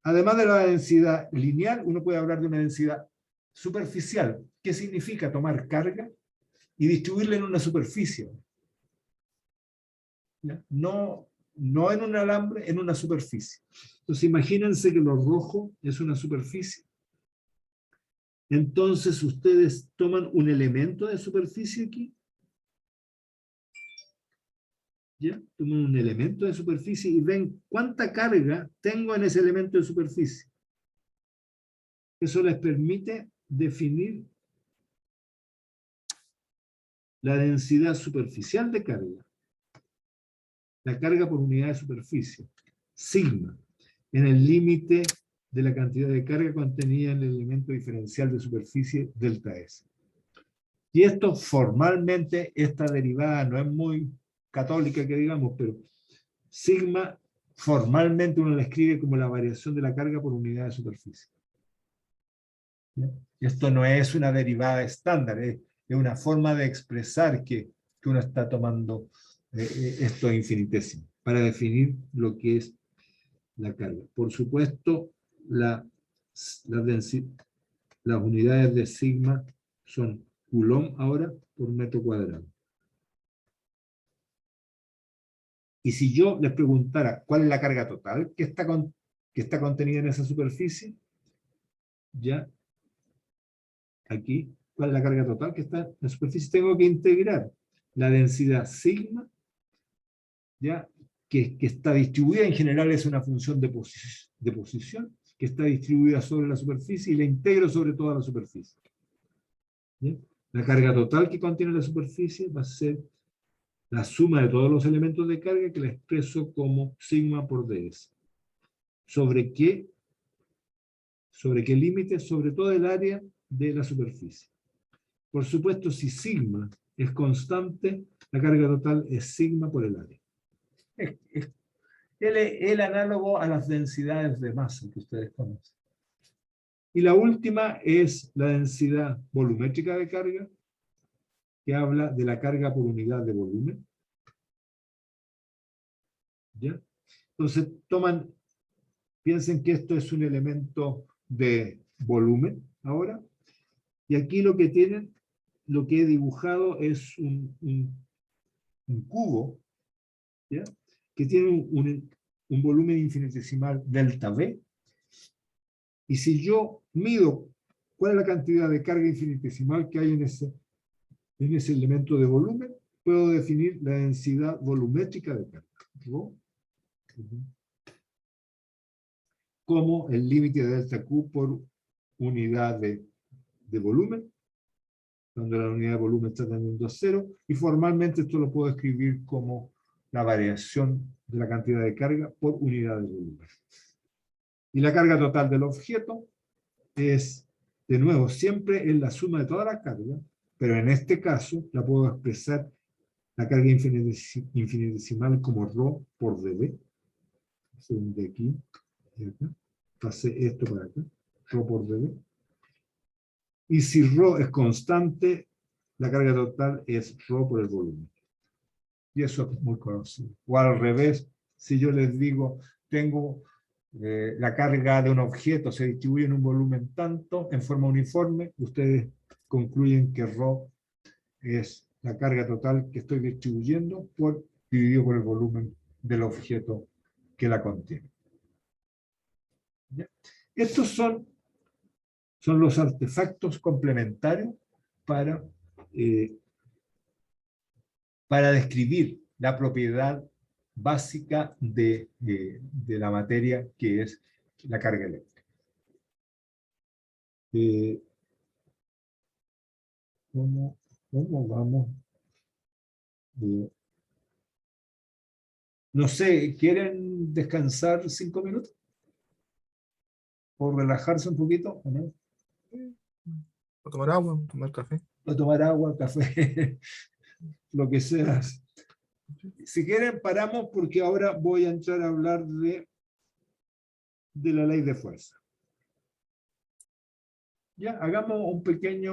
Además de la densidad lineal, uno puede hablar de una densidad superficial. ¿Qué significa tomar carga y distribuirla en una superficie? ¿Ya? No en un alambre, en una superficie. Entonces imagínense que lo rojo es una superficie. Entonces ustedes toman un elemento de superficie aquí. ¿Ya? Toman un elemento de superficie y ven cuánta carga tengo en ese elemento de superficie. Eso les permite definir la densidad superficial de carga. La carga por unidad de superficie, sigma, en el límite de la cantidad de carga contenida en el elemento diferencial de superficie delta S. Y esto formalmente, esta derivada no es muy católica que digamos, pero sigma formalmente uno la escribe como la variación de la carga por unidad de superficie. ¿Ya? Esto no es una derivada estándar, es una forma de expresar que uno está tomando esto infinitésimo para definir lo que es la carga. Por supuesto, las unidades de sigma son Coulomb ahora por metro cuadrado. Y si yo les preguntara cuál es la carga total que está contenida en esa superficie, ya, aquí, cuál es la carga total que está en la superficie, tengo que integrar la densidad sigma, ya, que está distribuida, en general es una función de posición, que está distribuida sobre la superficie y la integro sobre toda la superficie. ¿Bien? La carga total que contiene la superficie va a ser la suma de todos los elementos de carga que la expreso como sigma por ds. ¿Sobre qué límite? Sobre todo el área de la superficie. Por supuesto, si sigma es constante, la carga total es sigma por el área. Es el análogo a las densidades de masa que ustedes conocen. Y la última es la densidad volumétrica de carga, que habla de la carga por unidad de volumen. ¿Ya? Entonces, piensen que esto es un elemento de volumen ahora, y aquí lo que tienen, lo que he dibujado es un cubo, ¿ya? Que tiene un volumen infinitesimal delta V, y si yo mido cuál es la cantidad de carga infinitesimal que hay en ese elemento de volumen, puedo definir la densidad volumétrica de carga, ¿no? Como el límite de delta Q por unidad de volumen, donde la unidad de volumen está tendiendo a cero, y formalmente esto lo puedo escribir como la variación de la cantidad de carga por unidad de volumen. Y la carga total del objeto es, de nuevo, siempre es la suma de todas las cargas, pero en este caso la puedo expresar la carga infinitesimal como ρ por dB. De aquí y acá. Pasé esto para acá, ρ por dB. Y si ρ es constante, la carga total es ρ por el volumen. Y eso es muy conocido. O al revés, si yo les digo, tengo la carga de un objeto se distribuye en un volumen tanto, en forma uniforme, ustedes concluyen que ρ es la carga total que estoy distribuyendo dividido por el volumen del objeto que la contiene. ¿Ya? Estos son los artefactos complementarios para describir la propiedad básica de la materia, que es la carga eléctrica. ¿Cómo vamos? No sé, ¿quieren descansar 5 minutos? ¿O relajarse un poquito? ¿O no? O tomar agua, tomar café. O tomar agua, café, lo que sea. Si quieren, paramos porque ahora voy a entrar a hablar de la ley de fuerza. Ya, hagamos una pequeña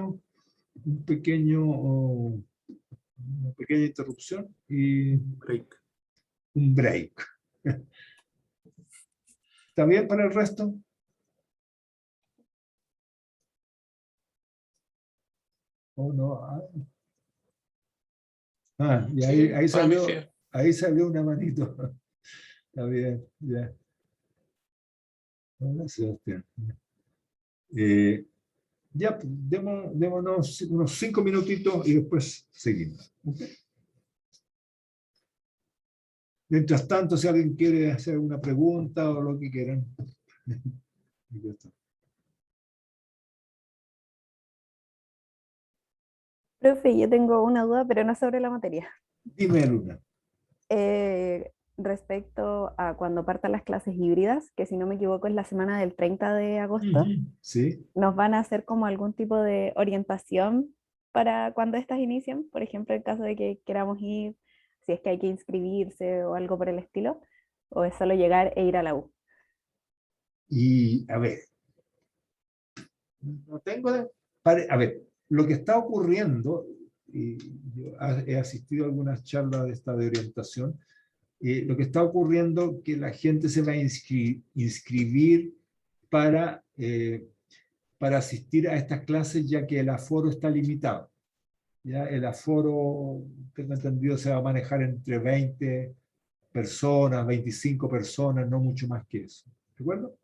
interrupción y Break. un break. ¿Está bien para el resto? ¿O no? Y ahí salió una manito. Está bien, ya. Hola, Sebastián. Ya, démonos unos 5 minutitos y después seguimos. ¿Okay? Mientras tanto, si alguien quiere hacer una pregunta o lo que quieran. Ya está. Profe, yo tengo una duda, pero no sobre la materia. Dime, Luna. Respecto a cuando partan las clases híbridas, que si no me equivoco es la semana del 30 de agosto, Sí. ¿nos van a hacer como algún tipo de orientación para cuando estas inician? Por ejemplo, en caso de que queramos ir, si es que hay que inscribirse o algo por el estilo, o es solo llegar e ir a la U. Y a ver, no tengo a ver, lo que está ocurriendo, y yo he asistido a algunas charlas de orientación, lo que está ocurriendo es que la gente se va a inscribir para asistir a estas clases, ya que el aforo está limitado. ¿Ya? El aforo, tengo entendido, se va a manejar entre 20 personas, 25 personas, no mucho más que eso. ¿De acuerdo?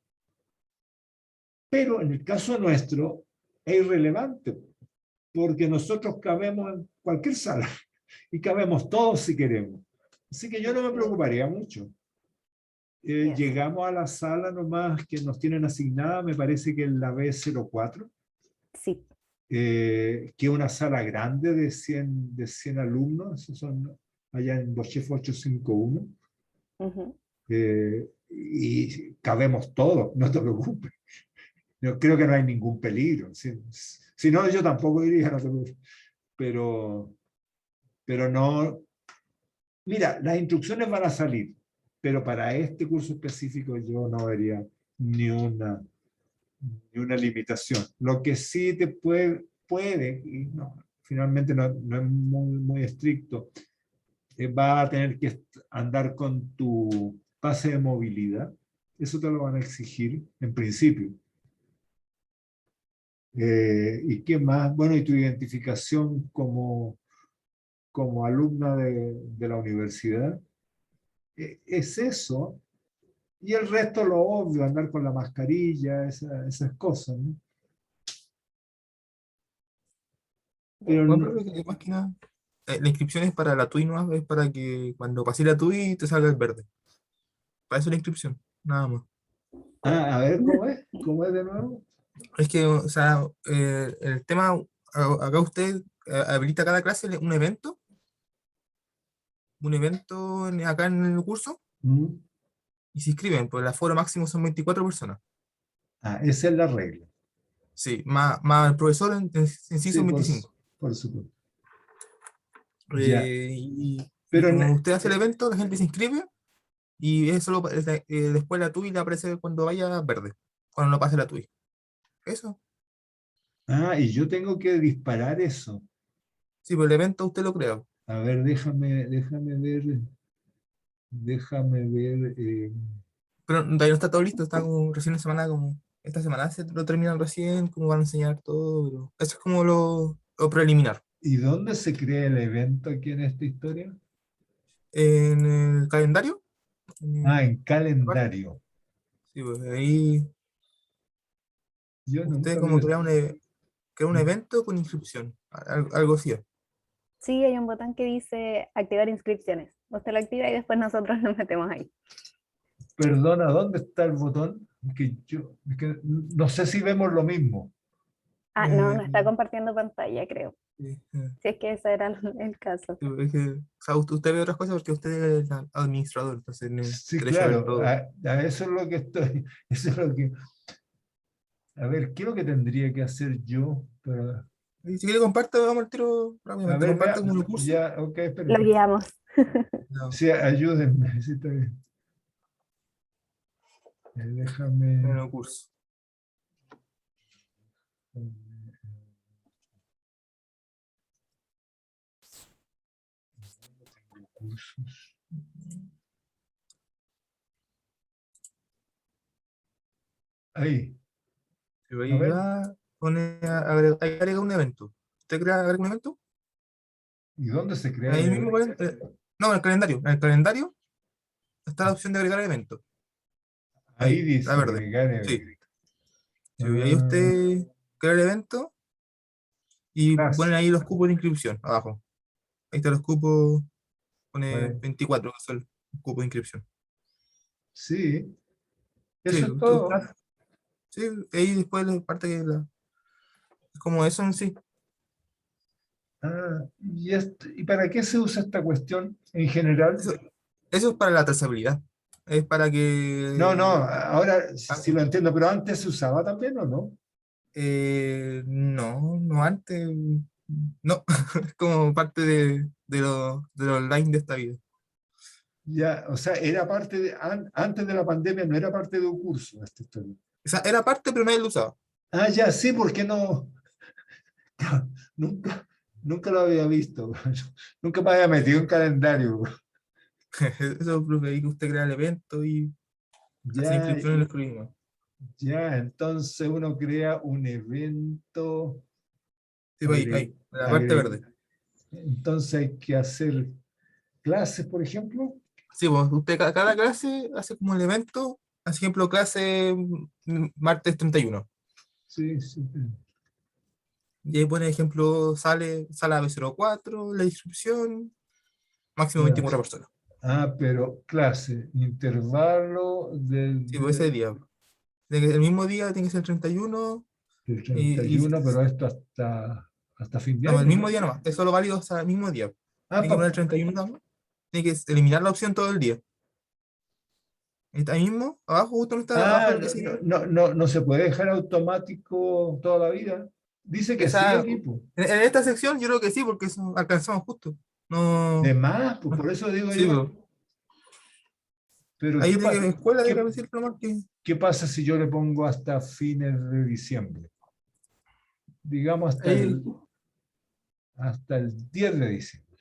Pero en el caso nuestro es irrelevante, porque nosotros cabemos en cualquier sala y cabemos todos si queremos. Así que yo no me preocuparía mucho. Llegamos a la sala nomás que nos tienen asignada, me parece que es la B04. Sí. Que es una sala grande de 100 alumnos, esos son allá en Bochef 851. Y cabemos todos, no te preocupes. Yo creo que no hay ningún peligro. Si no, yo tampoco iría, no te preocupes. Pero no. Mira, las instrucciones van a salir, pero para este curso específico yo no vería ni una ni una limitación. Lo que sí te puede y no, finalmente no es muy estricto, va a tener que andar con tu pase de movilidad. Eso te lo van a exigir en principio. ¿Y qué más? Bueno, y tu identificación como alumna de la universidad. Es eso. Y el resto lo obvio, andar con la mascarilla, esas cosas, ¿no? Pero Bueno, profe, que más que nada, la inscripción es para la TUI, ¿no? Es para que cuando pase la TUI te salga el verde. Para eso la inscripción, nada más. a ver, ¿cómo es? ¿Cómo es de nuevo? Es que, o sea, el tema, acá usted habilita cada clase un evento acá en el curso Mm. y se inscriben, pues el aforo máximo son 24 personas. Esa es la regla. Sí, más el profesor en sí Sí, son 25. por supuesto. Ya. Y Pero como usted hace el evento, la gente se inscribe y eso después la TUI le aparece cuando vaya verde, cuando no pase la TUI. Eso. y yo tengo que disparar eso. Sí, pues el evento usted lo crea. A ver, déjame ver. Pero todavía no está todo listo, está como recién una semana, como esta semana se lo terminan recién, como van a enseñar todo, pero eso es como lo preliminar. ¿Y dónde se crea el evento aquí en esta historia? En el calendario, En esta parte, calendario. sí, pues ahí Yo usted nunca como vi. crea un evento con inscripción, algo así. Sí, hay un botón que dice activar inscripciones. Usted lo activa y después nosotros nos metemos ahí. Perdona, ¿dónde está el botón? Es que no sé si vemos lo mismo. No, Eh, no está compartiendo pantalla, creo. sí, Si es que ese era el caso. es que, o sea, usted ve otras cosas porque usted es el administrador, entonces tiene Sí, derecho a ver claro, todo. a eso es lo que estoy. Eso es lo que. A ver, ¿qué es lo que tendría que hacer yo para. Y si quiere comparte, vamos al tiro A rápidamente, ver, comparte vea, como el curso. ya, ok, Lo espérate. guiamos. No, Sí, ayúdenme, sí, está bien. en Déjame. el curso. Cursos. Ahí, Si a ahí ver, va, pone, ahí agrega un evento. ¿Usted crea agrega un evento? ¿y dónde se crea el Ahí mismo, evento? no, en el calendario. En el calendario está la opción de agregar evento. Ahí Ahí, la dice verde. agregar Sí. evento. Sí, y ahí Ah, usted crea el evento y clase. ponen ahí los cupos de inscripción abajo. Ahí están los cupos, pone Bueno, 24, que son los cupos de inscripción. sí, Sí, eso es usted todo. sí, ahí después la parte que es como eso en sí. ¿Y para qué se usa esta cuestión en general? Eso, eso es para la trazabilidad. Es para No, que ahora ah, sí lo entiendo, pero antes se usaba también, ¿o no? no, no antes, no, es como parte de lo online de esta vida. Ya, o sea, era parte antes de la pandemia, no era parte de un curso esta historia. O sea, era parte, pero nadie lo usaba. Ya, sí, porque no, nunca, nunca lo había visto. Nunca me había metido en calendario. Eso, profe, ahí que usted crea el evento y hace la Ya, inscripción en el escribimos. ya, entonces uno crea un evento. Sí, pues agre- ahí, la parte agre- verde. entonces hay que hacer clases, por ejemplo. Sí, pues usted cada clase hace como el evento, por ejemplo, clase martes 31. Sí, sí. Y ahí pone ejemplo, sala B04, la inscripción, máximo Ya. 24 personas. Pero clase, intervalo Sí, pues ese día. El mismo día tiene que ser el 31 del y, 31, pero esto hasta fin de no, el año, mismo ¿no? día nomás, es solo válido hasta el mismo día. Ah, Tiene que pa- poner el 31 también. Tiene que eliminar la opción todo el día. Está ahí mismo, abajo, justo no está abajo no, ese día. no se puede dejar automático toda la vida. Dice que sí, Esa, equipo. en esta sección yo creo que sí, porque alcanzamos justo. De No, más, pues por eso digo sí, yo. pues, Pero Ahí ¿qué de pasa, escuela qué, debe decir nomás que. qué pasa si yo le pongo hasta fines de diciembre? Digamos Ahí, hasta el 10 de diciembre.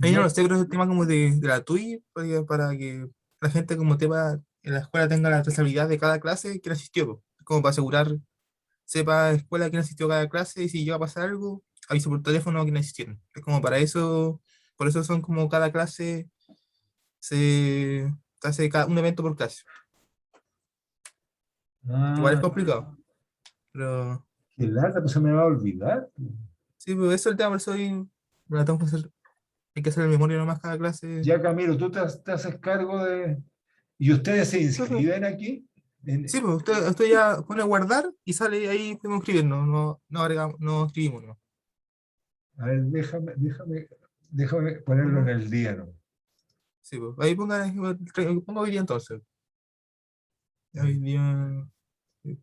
ahí no lo No, sé, creo que es el tema como de la TUI, para que la gente como tema en la escuela tenga la trazabilidad de cada clase que asistió, po. Como para asegurar, sepa la escuela quién asistió a cada clase y si llega a pasar algo, avise por teléfono a quienes asistieron. Es como para eso, por eso son como cada clase se hace un evento por clase. Igual es ah, complicado, pero qué lata, pues se me va a olvidar. sí, pues eso es el tema, por eso la tengo que hacer, hay que hacer el memoria nomás cada clase. Ya, Camilo, tú te haces cargo de... ¿Y ustedes se Sí, pues. inscriben aquí? Sí, pues usted ya pone guardar y sale ahí, podemos escribir, no agregamos, no escribimos, ¿no? A ver, déjame ponerlo en Ujú. el día, ¿no? Sí, pues ahí ponga hoy día entonces. Hoy día,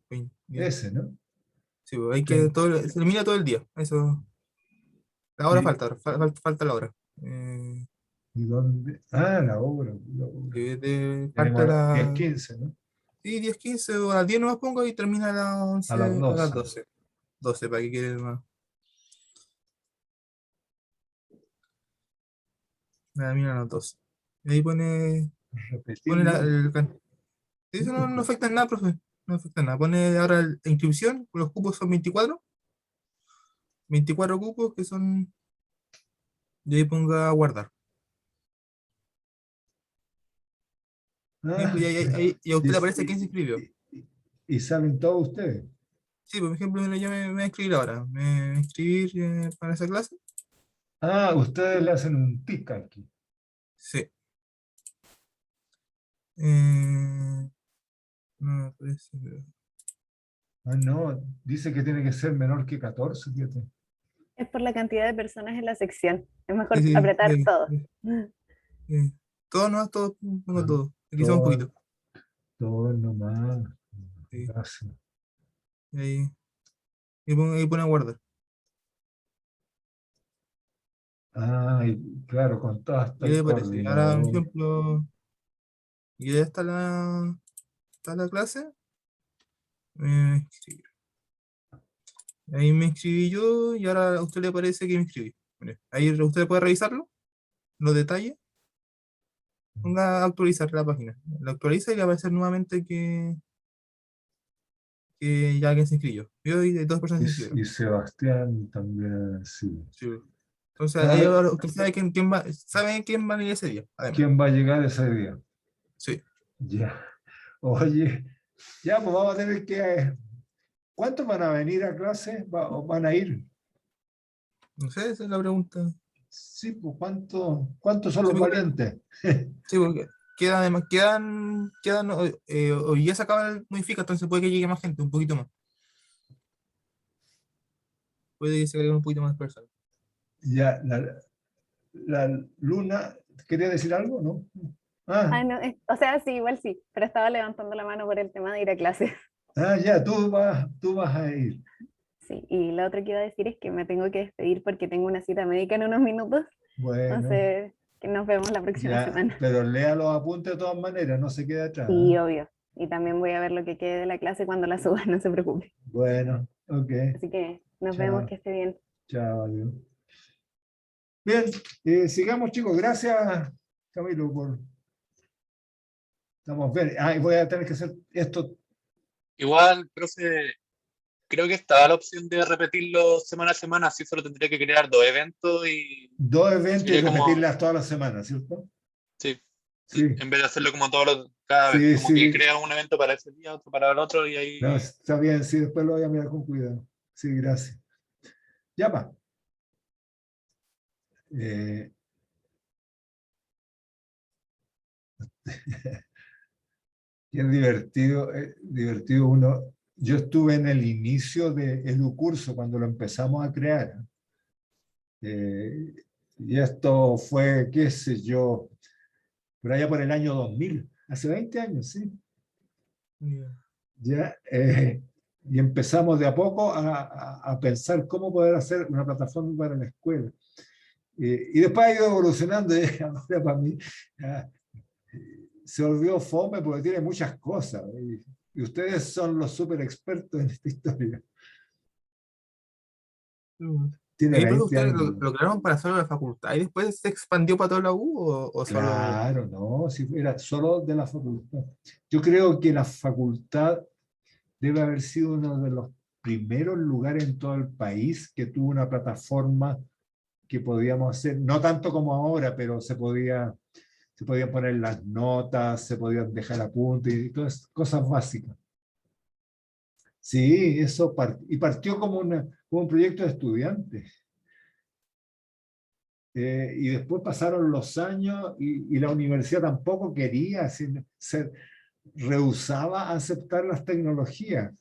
20. Ese, ¿no? Sí, pues hay que, Sí. todo, se elimina todo el día, eso, la hora ¿Y, falta la hora. y dónde? Ah, la obra. Parte Tenemos diez la, quince, ¿no? sí, 10 15 o a las 10 nomás pongo y termina a las A 11, las a las 12. 12 para que quede más. Mira a las 12. Y ahí pone Repetirlo. sí, Sí, eso no pues. afecta en nada, profe. No afecta en nada. Pone ahora la inscripción, los cupos son 24 cupos que son, y ahí ponga guardar. Y, Ah, pues, y a y, usted le aparece quién se inscribió. y saben todos ustedes. Sí, por ejemplo, mira, yo me voy a inscribir ahora. Me voy a inscribir para esa clase. Ah, ustedes le hacen un tic aquí. Sí. No me aparece, Ah, no, dice que tiene que ser menor que 14, fíjate. Es por la cantidad de personas en la sección. Es sí, mejor sí, apretar todo. todo, no, todo, pongo Ah, todo. Aquí son un todo, poquito. todo nomás. Sí. Gracias. Y ahí, ahí pone a guardar. Ah, y claro, con todo hasta Y ahí el aparece. Ahora, por coordinador. ejemplo, y ya está la clase. Sí. Ahí me inscribí yo y ahora a usted le parece que me inscribí. Mire, ahí usted puede revisarlo, los detalles, ponga a actualizar la página. La actualiza y le va a aparecer nuevamente que ya alguien se inscribió. Yo y dos personas se inscribieron. Y Sebastián también, sí. Sí. Entonces ahí Ah, ahora usted sabe sabe quién va a venir ese día, además. ¿quién va a llegar ese día? Sí. Ya. Oye, ya, pues vamos a tener que... ¿Cuántos van a venir a clase? ¿O van a ir? No sé, esa es la pregunta. Sí, pues ¿cuántos son Sí, los valientes? sí, porque además, hoy día se acaba el modifica, entonces puede que llegue más gente, un poquito más. Puede que se agregue un poquito más de personas. Ya, la Luna, ¿quería decir algo? ¿No? Ah, Ah, no, o sea, sí, igual sí, pero estaba levantando la mano por el tema de ir a clases. ya, tú vas a ir. Sí, y lo otro que iba a decir es que me tengo que despedir porque tengo una cita médica en unos minutos, Bueno, entonces que nos vemos la próxima ya, semana. pero lea los apuntes de todas maneras, no se quede atrás. Sí, ¿Eh? obvio. Y también voy a ver lo que quede de la clase cuando la suba, no se preocupe. Bueno, ok, Así que nos vemos, chao, que esté bien. chao, adiós. Bien, sigamos chicos, gracias Camilo estamos bien. Y voy a tener que hacer esto, Igual, profe, creo que estaba la opción de repetirlo semana a semana, así solo tendría que crear 2 eventos y dos eventos y sería como, repetirlas todas las semanas, ¿cierto? sí, Sí, en vez de hacerlo como cada vez, sí, como que sí, crea un evento para ese día, otro para el otro y no, ahí, está bien, sí, después lo voy a mirar con cuidado. Sí, gracias. Ya va. Eh, y es divertido uno. Yo estuve en el inicio de EduCurso cuando lo empezamos a crear. Y esto fue, qué sé yo, por allá por el año 2000, hace 20 años, sí. Ya. Ya, y empezamos de a poco a pensar cómo poder hacer una plataforma para la escuela. Y después ha ido evolucionando, y ahora para mí ya, se volvió fome porque tiene muchas cosas. Y ustedes son los súper expertos en esta historia. Tiene Pero 20 ustedes años. lo crearon para solo la facultad y después se expandió para toda la U o solo. Claro, no, si era solo de la facultad. Yo creo que la facultad debe haber sido uno de los primeros lugares en todo el país que tuvo una plataforma que podíamos hacer, no tanto como ahora, pero se podían poner las notas, se podían dejar apuntes y todas cosas básicas. Sí, eso partió como un proyecto de estudiantes. Y después pasaron los años y la universidad tampoco quería, se rehusaba a aceptar las tecnologías.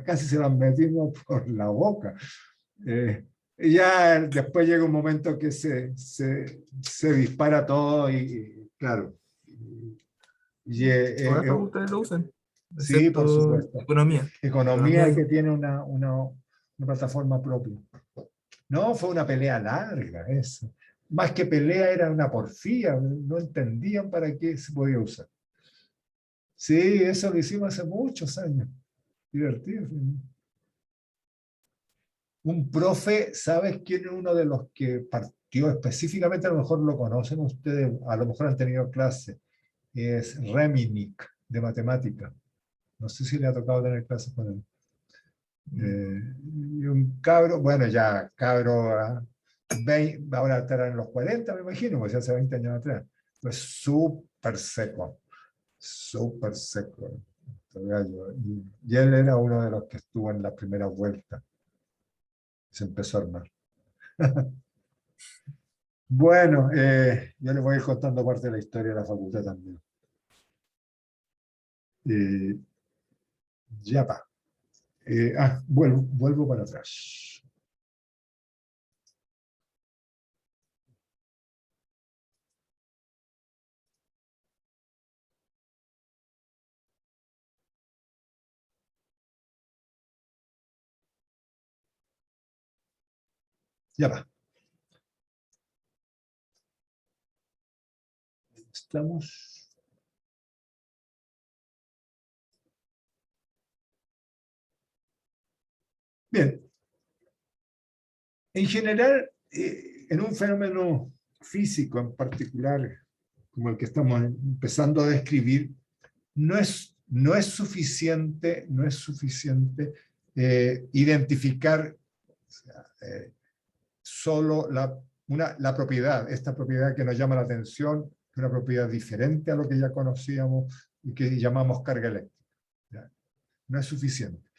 Casi se las metimos por la boca. Ya después llega un momento que se dispara todo y claro. Todas las facultades lo usan, Sí, por excepto supuesto. economía. Economía que tiene una plataforma propia. No, fue una pelea larga eso. Más que pelea era una porfía, no entendían para qué se podía usar. Sí, eso lo hicimos hace muchos años. Divertido. Un profe, ¿sabes quién es uno de los que partió específicamente? A lo mejor lo conocen ustedes, a lo mejor han tenido clase. Es Reminick, de matemática. No sé si le ha tocado tener clases con él. Y un cabro, bueno, ya cabro, ahora estará en los 40, me imagino, pues hace 20 años atrás. Pues súper seco, súper seco. Este gallo. Y él era uno de los que estuvo en la primera vuelta. Se empezó a armar. Bueno, yo les voy a ir contando parte de la historia de la facultad también. Ya va. Vuelvo para atrás. Ya va. Estamos. Bien. En general, en un fenómeno físico en particular, como el que estamos empezando a describir, no es suficiente identificar, o sea, solo la propiedad, esta propiedad que nos llama la atención, una propiedad diferente a lo que ya conocíamos y que llamamos carga eléctrica. ¿Ya? No es suficiente.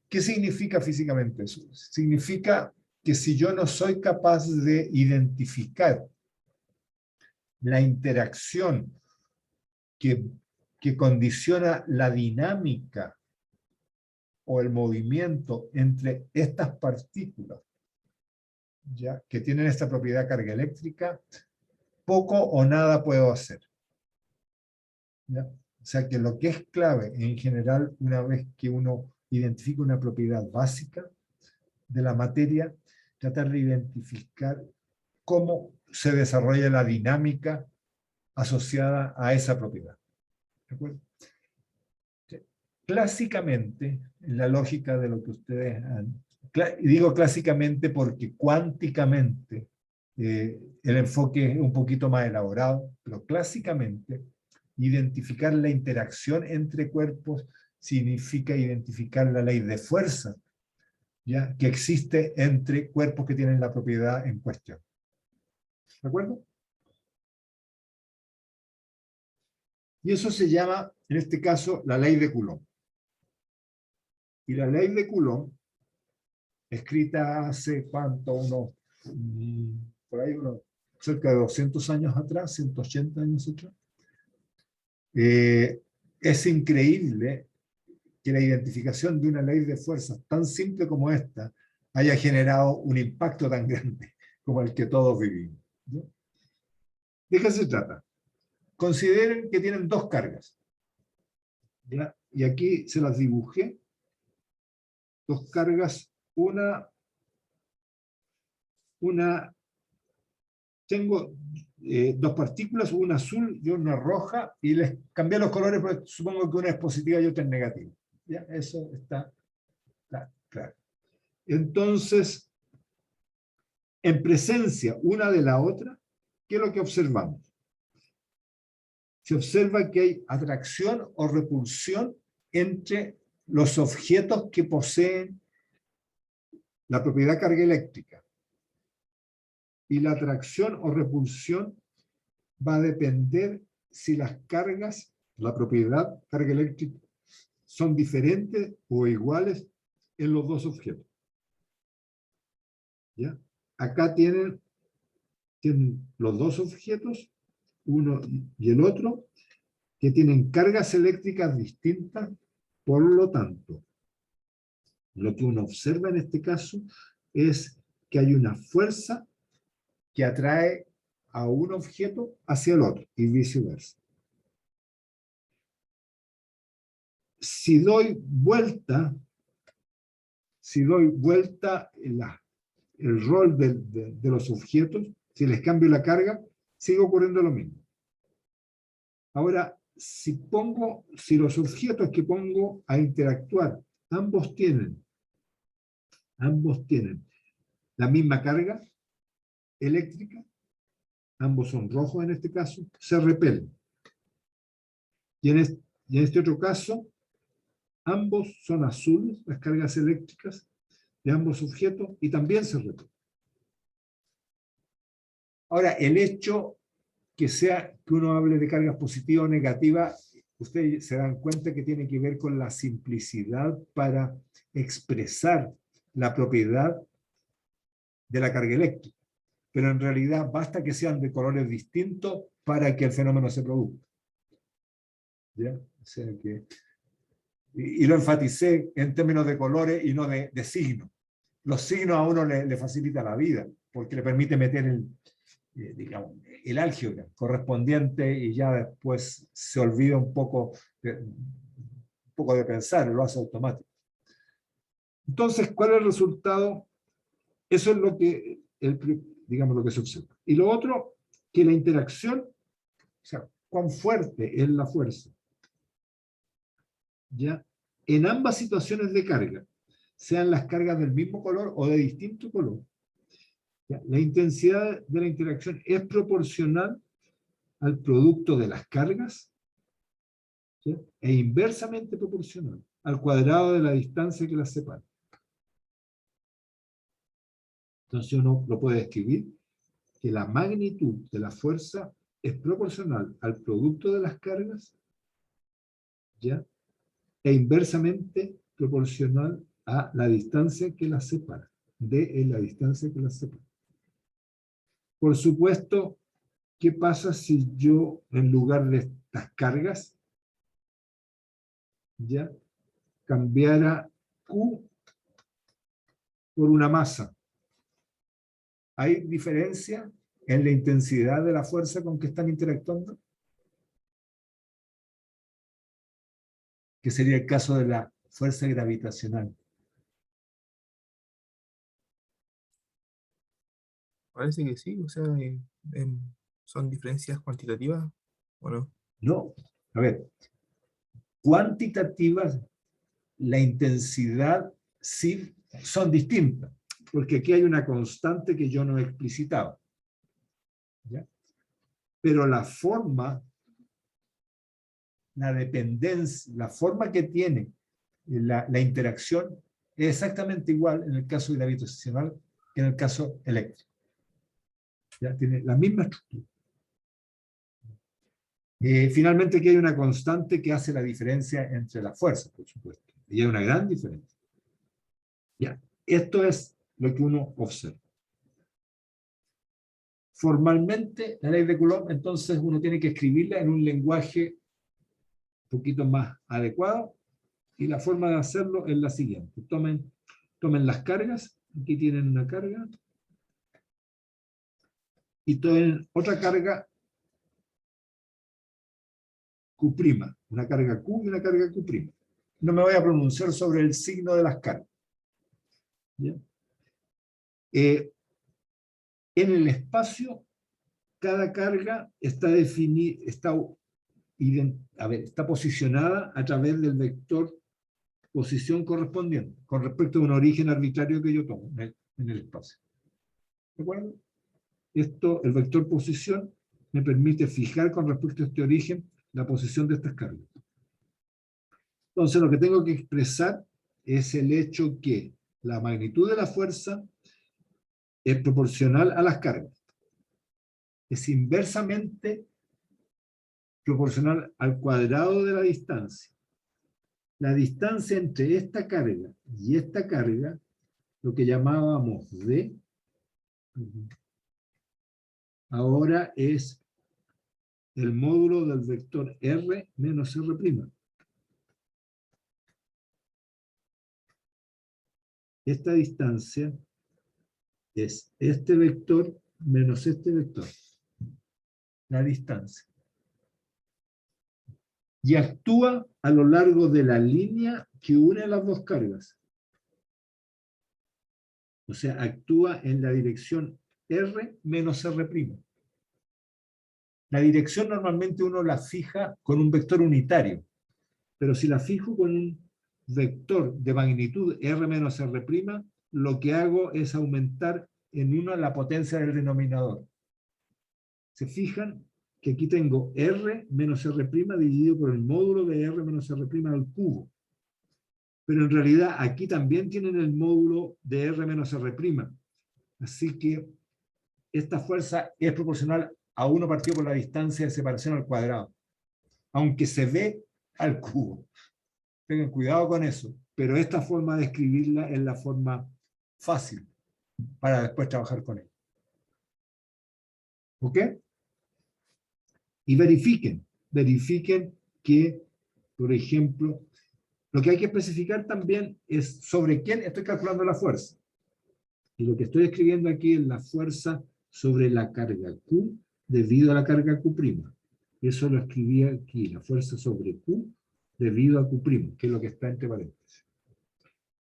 ¿Qué significa físicamente eso? Significa que si yo no soy capaz de identificar la interacción que condiciona la dinámica o el movimiento entre estas partículas, ¿ya?, que tienen esta propiedad carga eléctrica, poco o nada puedo hacer. ¿Ya? O sea que lo que es clave en general, una vez que uno identifica una propiedad básica de la materia, tratar de identificar cómo se desarrolla la dinámica asociada a esa propiedad. ¿De acuerdo? Clásicamente, en la lógica de lo que ustedes han... Digo clásicamente porque cuánticamente el enfoque es un poquito más elaborado, pero clásicamente identificar la interacción entre cuerpos significa identificar la ley de fuerza, ¿ya?, que existe entre cuerpos que tienen la propiedad en cuestión. ¿De acuerdo? Y eso se llama, en este caso, la ley de Coulomb. Y la ley de Coulomb, escrita hace cuánto, por ahí cerca de 200 años atrás, 180 años atrás, es increíble que la identificación de una ley de fuerzas tan simple como esta haya generado un impacto tan grande como el que todos vivimos. ¿No? ¿De qué se trata? Consideren que tienen dos cargas. ¿Ya? Y aquí se las dibujé. Dos cargas, una tengo dos partículas, una azul y una roja, y les cambié los colores porque supongo que una es positiva y otra es negativa. ¿Ya? Eso está claro. Entonces, en presencia una de la otra, ¿qué es lo que observamos? Se observa que hay atracción o repulsión entre los objetos que poseen la propiedad carga eléctrica. Y la atracción o repulsión va a depender si las cargas, la propiedad carga eléctrica, son diferentes o iguales en los dos objetos. ¿Ya? Acá tienen los dos objetos, uno y el otro, que tienen cargas eléctricas distintas. Por lo tanto, lo que uno observa en este caso es que hay una fuerza que atrae a un objeto hacia el otro y viceversa. Si doy vuelta el rol de los objetos, si les cambio la carga, sigue ocurriendo lo mismo. Ahora, si los objetos que pongo a interactuar, ambos tienen la misma carga eléctrica, ambos son rojos en este caso, se repelen. Y en este otro caso, ambos son azules, las cargas eléctricas de ambos objetos, y también se repelen. Ahora, el hecho que uno hable de cargas positivas o negativas, ustedes se dan cuenta que tiene que ver con la simplicidad para expresar la propiedad de la carga eléctrica. Pero en realidad basta que sean de colores distintos para que el fenómeno se produzca. ¿Ya? O sea que, y lo enfaticé en términos de colores y no de signos. Los signos a uno le facilita la vida, porque le permite meter el álgebra correspondiente y ya después se olvida un poco de pensar, lo hace automático. Entonces, ¿cuál es el resultado? Eso es lo que, lo que se observa. Y lo otro, que la interacción, o sea, cuán fuerte es la fuerza, ¿ya? En ambas situaciones de carga, sean las cargas del mismo color o de distinto color, ¿ya? La intensidad de la interacción es proporcional al producto de las cargas, ¿sí? E inversamente proporcional al cuadrado de la distancia que las separa. Entonces uno lo puede escribir que la magnitud de la fuerza es proporcional al producto de las cargas, ¿ya? E inversamente proporcional a la distancia que las separa, la distancia que las separa. Por supuesto, ¿qué pasa si yo, en lugar de estas cargas, ya cambiara Q por una masa? ¿Hay diferencia en la intensidad de la fuerza con que están interactuando? Que sería el caso de la fuerza gravitacional. Parece que sí, o sea, son diferencias cuantitativas, ¿o no? No, a ver, cuantitativas, la intensidad sí son distintas, porque aquí hay una constante que yo no he explicitado, ¿ya? Pero la forma, la dependencia, la forma que tiene la interacción es exactamente igual en el caso gravitacional que en el caso eléctrico. ¿Ya? Tiene la misma estructura. Finalmente aquí hay una constante que hace la diferencia entre las fuerzas, por supuesto. Y hay una gran diferencia. ¿Ya? Esto es lo que uno observa. Formalmente, la ley de Coulomb, entonces uno tiene que escribirla en un lenguaje un poquito más adecuado, y la forma de hacerlo es la siguiente. Tomen las cargas, aquí tienen una carga, y tomen otra carga Q', una carga Q y una carga Q'. No me voy a pronunciar sobre el signo de las cargas. ¿Ya? En el espacio cada carga está definida, está posicionada a través del vector posición correspondiente, con respecto a un origen arbitrario que yo tomo en el espacio. ¿De acuerdo? Esto, el vector posición, me permite fijar con respecto a este origen la posición de estas cargas. Entonces, lo que tengo que expresar es el hecho que la magnitud de la fuerza es proporcional a las cargas. Es inversamente proporcional al cuadrado de la distancia. La distancia entre esta carga y esta carga, lo que llamábamos D, ahora es el módulo del vector R menos R'. Esta distancia es este vector menos este vector. La distancia. Y actúa a lo largo de la línea que une las dos cargas. O sea, actúa en la dirección R menos R'. La dirección normalmente uno la fija con un vector unitario, pero si la fijo con un vector de magnitud R menos R', lo que hago es aumentar en una la potencia del denominador. ¿Se fijan? Que aquí tengo R menos R' dividido por el módulo de R menos R' al cubo. Pero en realidad aquí también tienen el módulo de R menos R'. Así que esta fuerza es proporcional a 1 partido por la distancia de separación al cuadrado. Aunque se ve al cubo. Tengan cuidado con eso. Pero esta forma de escribirla es la forma fácil para después trabajar con ella. ¿Ok? Y verifiquen que, por ejemplo, lo que hay que especificar también es sobre quién estoy calculando la fuerza. Y lo que estoy escribiendo aquí es la fuerza sobre la carga Q debido a la carga Q'. Eso lo escribí aquí, la fuerza sobre Q debido a Q', que es lo que está entre paréntesis.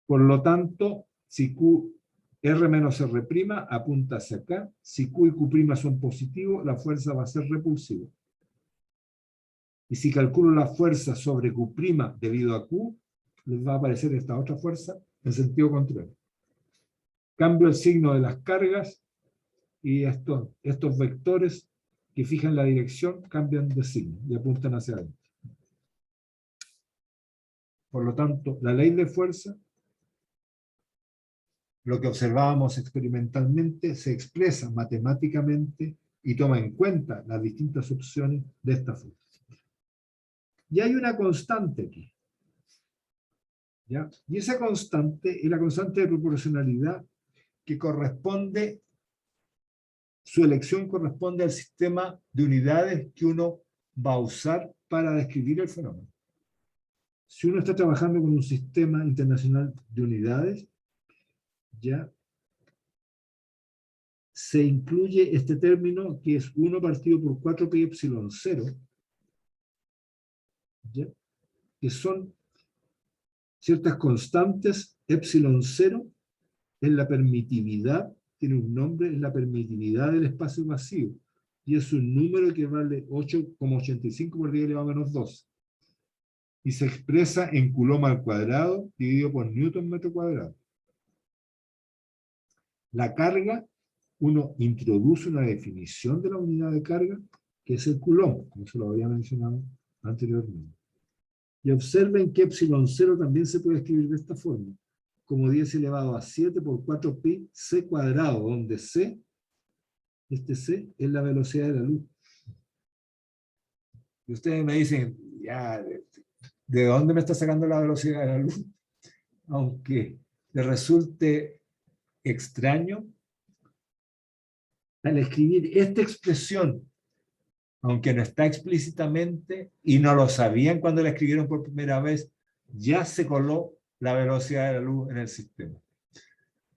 Por lo tanto, si Q R menos R' apunta hacia acá, si Q y Q' son positivos, la fuerza va a ser repulsiva. Y si calculo la fuerza sobre Q' debido a Q, les va a aparecer esta otra fuerza en sentido contrario. Cambio el signo de las cargas y estos vectores que fijan la dirección cambian de signo y apuntan hacia adentro. Por lo tanto, la ley de fuerza, lo que observábamos experimentalmente, se expresa matemáticamente y toma en cuenta las distintas opciones de esta fuerza. Y hay una constante aquí. ¿Ya? Y esa constante es la constante de proporcionalidad que corresponde, su elección corresponde al sistema de unidades que uno va a usar para describir el fenómeno. Si uno está trabajando con un sistema internacional de unidades, ya se incluye este término que es 1 partido por 4 pi epsilon 0, ¿ya? Que son ciertas constantes. Epsilon 0 es la permitividad, tiene un nombre, es la permitividad del espacio vacío, y es un número que vale 8,85 por 10 elevado a menos 2. Y se expresa en Coulomb al cuadrado dividido por Newton metro cuadrado. La carga, uno introduce una definición de la unidad de carga, que es el Coulomb, como se lo había mencionado anteriormente. Y observen que epsilon 0 también se puede escribir de esta forma, como 10 elevado a 7 por 4 pi c cuadrado, donde c, este c, es la velocidad de la luz. Y ustedes me dicen, ya, ¿de dónde me está sacando la velocidad de la luz? Aunque les resulte extraño, al escribir esta expresión, aunque no está explícitamente, y no lo sabían cuando la escribieron por primera vez, ya se coló la velocidad de la luz en el sistema.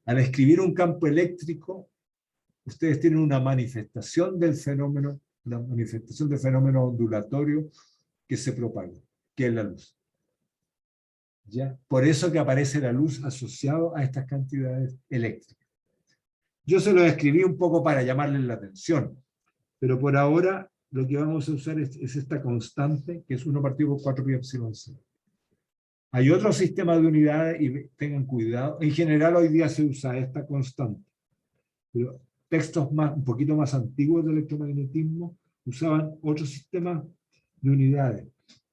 Al escribir un campo eléctrico, ustedes tienen una manifestación del fenómeno, una manifestación del fenómeno ondulatorio que se propaga, que es la luz. ¿Ya? Por eso que aparece la luz asociado a estas cantidades eléctricas. Yo se lo escribí un poco para llamarles la atención, Pero por ahora lo que vamos a usar es esta constante, que es 1 partido por 4 pi epsilon c. Hay otro sistema de unidades, y tengan cuidado, en general hoy día se usa esta constante, pero textos un poquito más antiguos de electromagnetismo usaban otro sistema de unidades,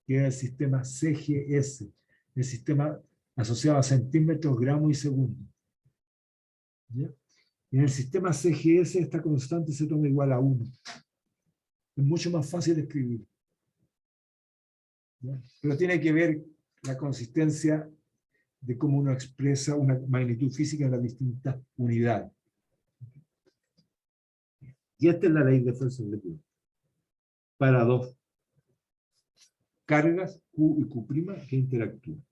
que era el sistema CGS, el sistema asociado a centímetros, gramos y segundos. ¿Ya? En el sistema CGS esta constante se toma igual a 1. Es mucho más fácil de escribir. ¿Ya? Pero tiene que ver la consistencia de cómo uno expresa una magnitud física en las distintas unidades. Y esta es la ley de fuerzas de Coulomb. Para dos cargas, Q y Q', que interactúan.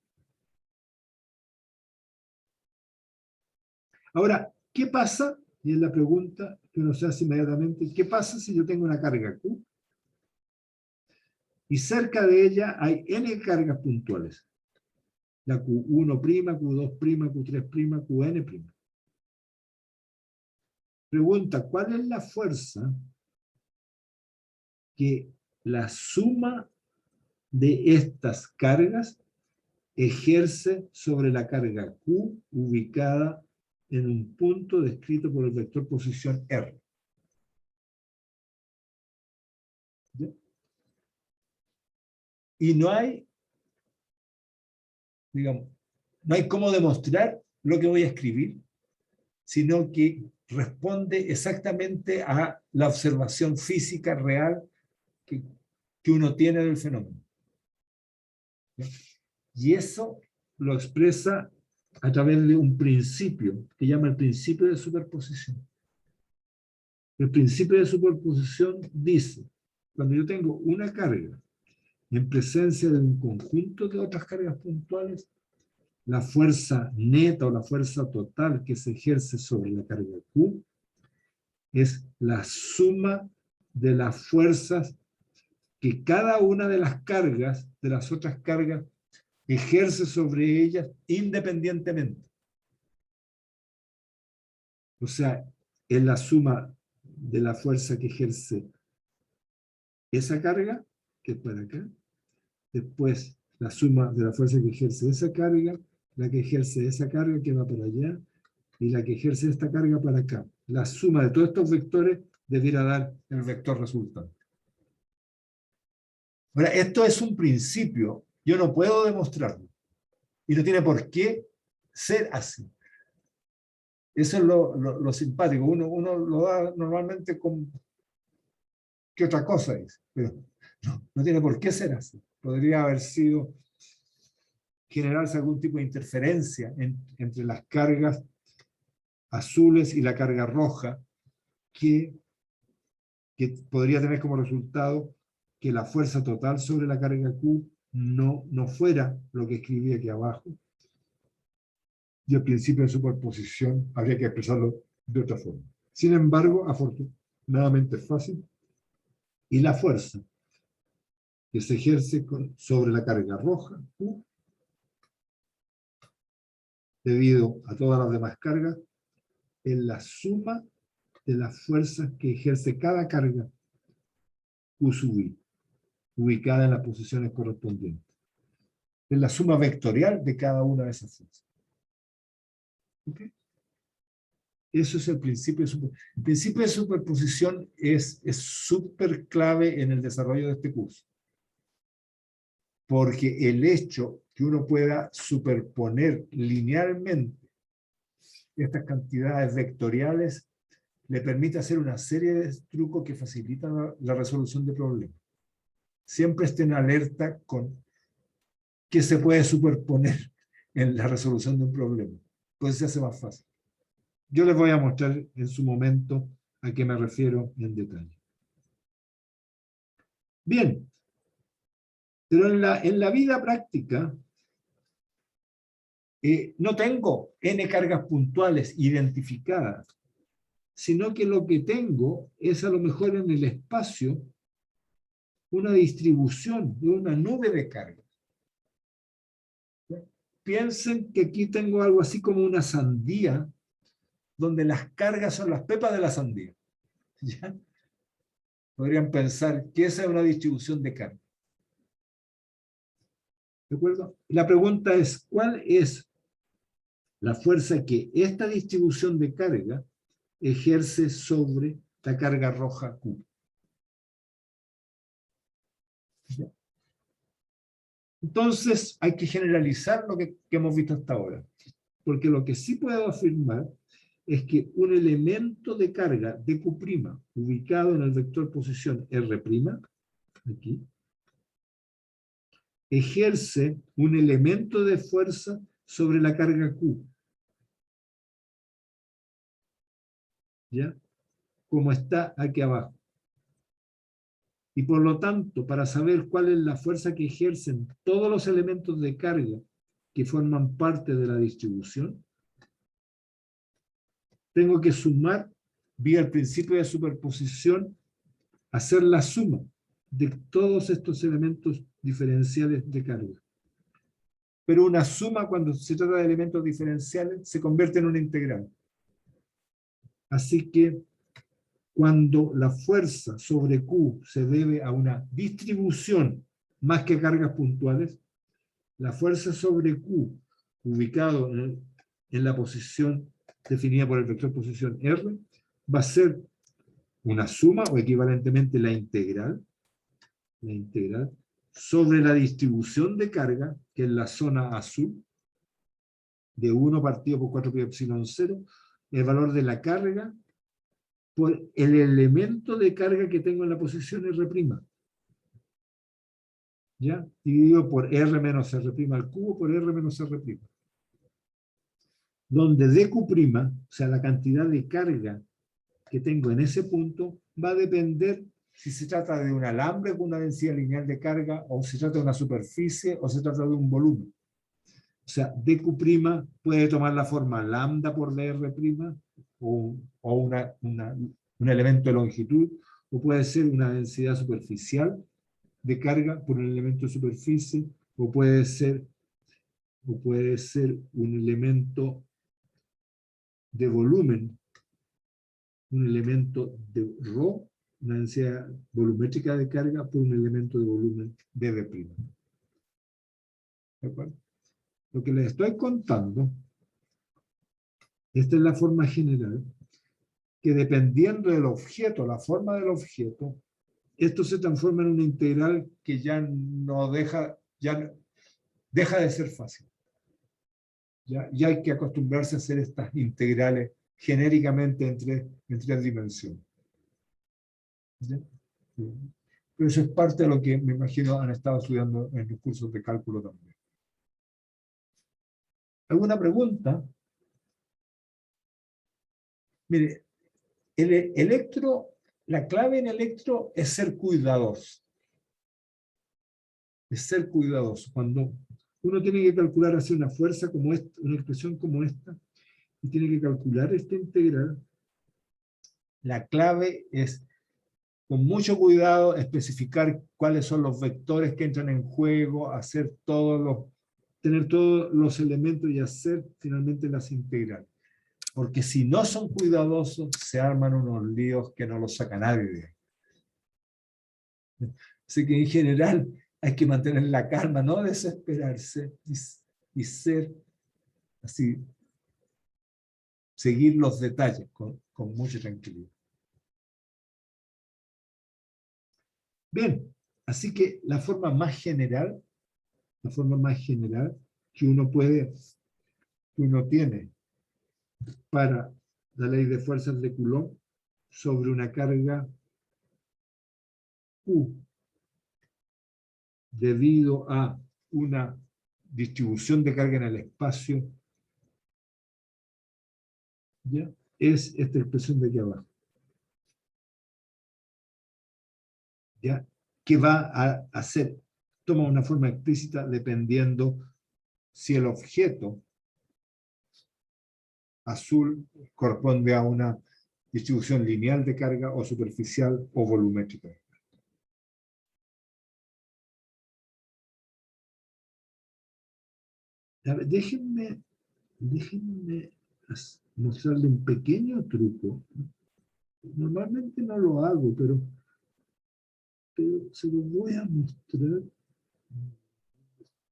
Ahora, ¿qué pasa? Y es la pregunta que uno se hace inmediatamente. ¿Qué pasa si yo tengo una carga Q? Y cerca de ella hay n cargas puntuales. La Q1', Q2', Q3', Qn'. Pregunta, ¿cuál es la fuerza que la suma de estas cargas ejerce sobre la carga Q ubicada en un punto descrito por el vector posición R? ¿Ya? Y no hay, digamos, no hay cómo demostrar lo que voy a escribir, sino que responde exactamente a la observación física real que uno tiene del fenómeno. ¿Ya? Y eso lo expresa a través de un principio que llama el principio de superposición. El principio de superposición dice, cuando yo tengo una carga en presencia de un conjunto de otras cargas puntuales, la fuerza neta o la fuerza total que se ejerce sobre la carga Q es la suma de las fuerzas que cada una de las cargas, de las otras cargas, ejerce sobre ellas independientemente. O sea, es la suma de la fuerza que ejerce esa carga, que es para acá, después la suma de la fuerza que ejerce esa carga, la que ejerce esa carga que va para allá, y la que ejerce esta carga para acá. La suma de todos estos vectores debiera dar el vector resultante. Ahora, esto es un principio, yo no puedo demostrarlo, y no tiene por qué ser así. Eso es lo simpático, uno lo da normalmente con ¿qué otra cosa es? Pero no tiene por qué ser así. Podría haber sido generarse algún tipo de interferencia entre las cargas azules y la carga roja, que podría tener como resultado que la fuerza total sobre la carga Q no fuera lo que escribí aquí abajo, y el principio de superposición habría que expresarlo de otra forma. Sin embargo, afortunadamente es fácil, y la fuerza que se ejerce sobre la carga roja Q, debido a todas las demás cargas, es la suma de las fuerzas que ejerce cada carga Q sub I, ubicada en las posiciones correspondientes. Es la suma vectorial de cada una de esas fuerzas. ¿Okay? Eso es el principio de superposición. El principio de superposición es súper clave en el desarrollo de este curso. Porque el hecho que uno pueda superponer linealmente estas cantidades vectoriales le permite hacer una serie de trucos que facilitan la resolución de problemas. Siempre estén alerta con qué se puede superponer en la resolución de un problema. Pues se hace más fácil. Yo les voy a mostrar en su momento a qué me refiero en detalle. Bien, pero en la vida práctica no tengo n cargas puntuales identificadas, sino que lo que tengo es a lo mejor en el espacio una distribución de una nube de cargas. Piensen que aquí tengo algo así como una sandía, donde las cargas son las pepas de la sandía. ¿Ya? podrían pensar que esa es una distribución de carga. ¿De acuerdo? La pregunta es, ¿cuál es la fuerza que esta distribución de carga ejerce sobre la carga roja Q? ¿Ya? Entonces, hay que generalizar lo que hemos visto hasta ahora. Porque lo que sí puedo afirmar es que un elemento de carga de Q' ubicado en el vector posición R', aquí, ejerce un elemento de fuerza sobre la carga Q. ¿Ya? Como está aquí abajo. Y por lo tanto, para saber cuál es la fuerza que ejercen todos los elementos de carga que forman parte de la distribución, tengo que sumar, vía el principio de superposición, hacer la suma de todos estos elementos diferenciales de carga. Pero una suma, cuando se trata de elementos diferenciales, se convierte en una integral. Así que cuando la fuerza sobre Q se debe a una distribución más que cargas puntuales, la fuerza sobre Q, ubicado en la posición definida por el vector posición R, va a ser una suma o equivalentemente la integral sobre la distribución de carga, que es la zona azul, de 1 partido por 4 pi epsilon 0, el valor de la carga por el elemento de carga que tengo en la posición R'. ¿Ya? Dividido por R menos R' al cubo por R menos R'. Donde dQ', o sea, la cantidad de carga que tengo en ese punto, va a depender si se trata de un alambre con una densidad lineal de carga, o se trata de una superficie, o se trata de un volumen. O sea, dQ' puede tomar la forma lambda por dR', o un elemento de longitud, o puede ser una densidad superficial de carga por un elemento de superficie, o puede ser un elemento de volumen, un elemento de ρ, una densidad volumétrica de carga por un elemento de volumen dV'. ¿De acuerdo? Lo que les estoy contando, esta es la forma general, que dependiendo del objeto, la forma del objeto, esto se transforma en una integral que ya deja de ser fácil. Ya hay que acostumbrarse a hacer estas integrales genéricamente en tres dimensiones. ¿Ya? Pero eso es parte de lo que me imagino han estado estudiando en los cursos de cálculo también. ¿Alguna pregunta? Mire, la clave en electro es ser cuidadoso. Es ser cuidadoso. Cuando uno tiene que calcular hacia una fuerza como esta, una expresión como esta, y tiene que calcular esta integral, la clave es, con mucho cuidado, especificar cuáles son los vectores que entran en juego, tener todos los elementos y hacer finalmente las integrales. Porque si no son cuidadosos, se arman unos líos que no los saca nadie de ahí. Así que en general hay que mantener la calma, no desesperarse y ser así, seguir los detalles con mucha tranquilidad. Bien, así que la forma más general que uno tiene para la ley de fuerzas de Coulomb sobre una carga Q debido a una distribución de carga en el espacio, ¿ya? Es esta expresión de aquí abajo. ¿Ya? Que va a hacer, toma una forma explícita dependiendo si el objeto azul corresponde a una distribución lineal de carga o superficial o volumétrica. A ver, déjenme mostrarle un pequeño truco. Normalmente no lo hago, pero pero se lo voy a mostrar.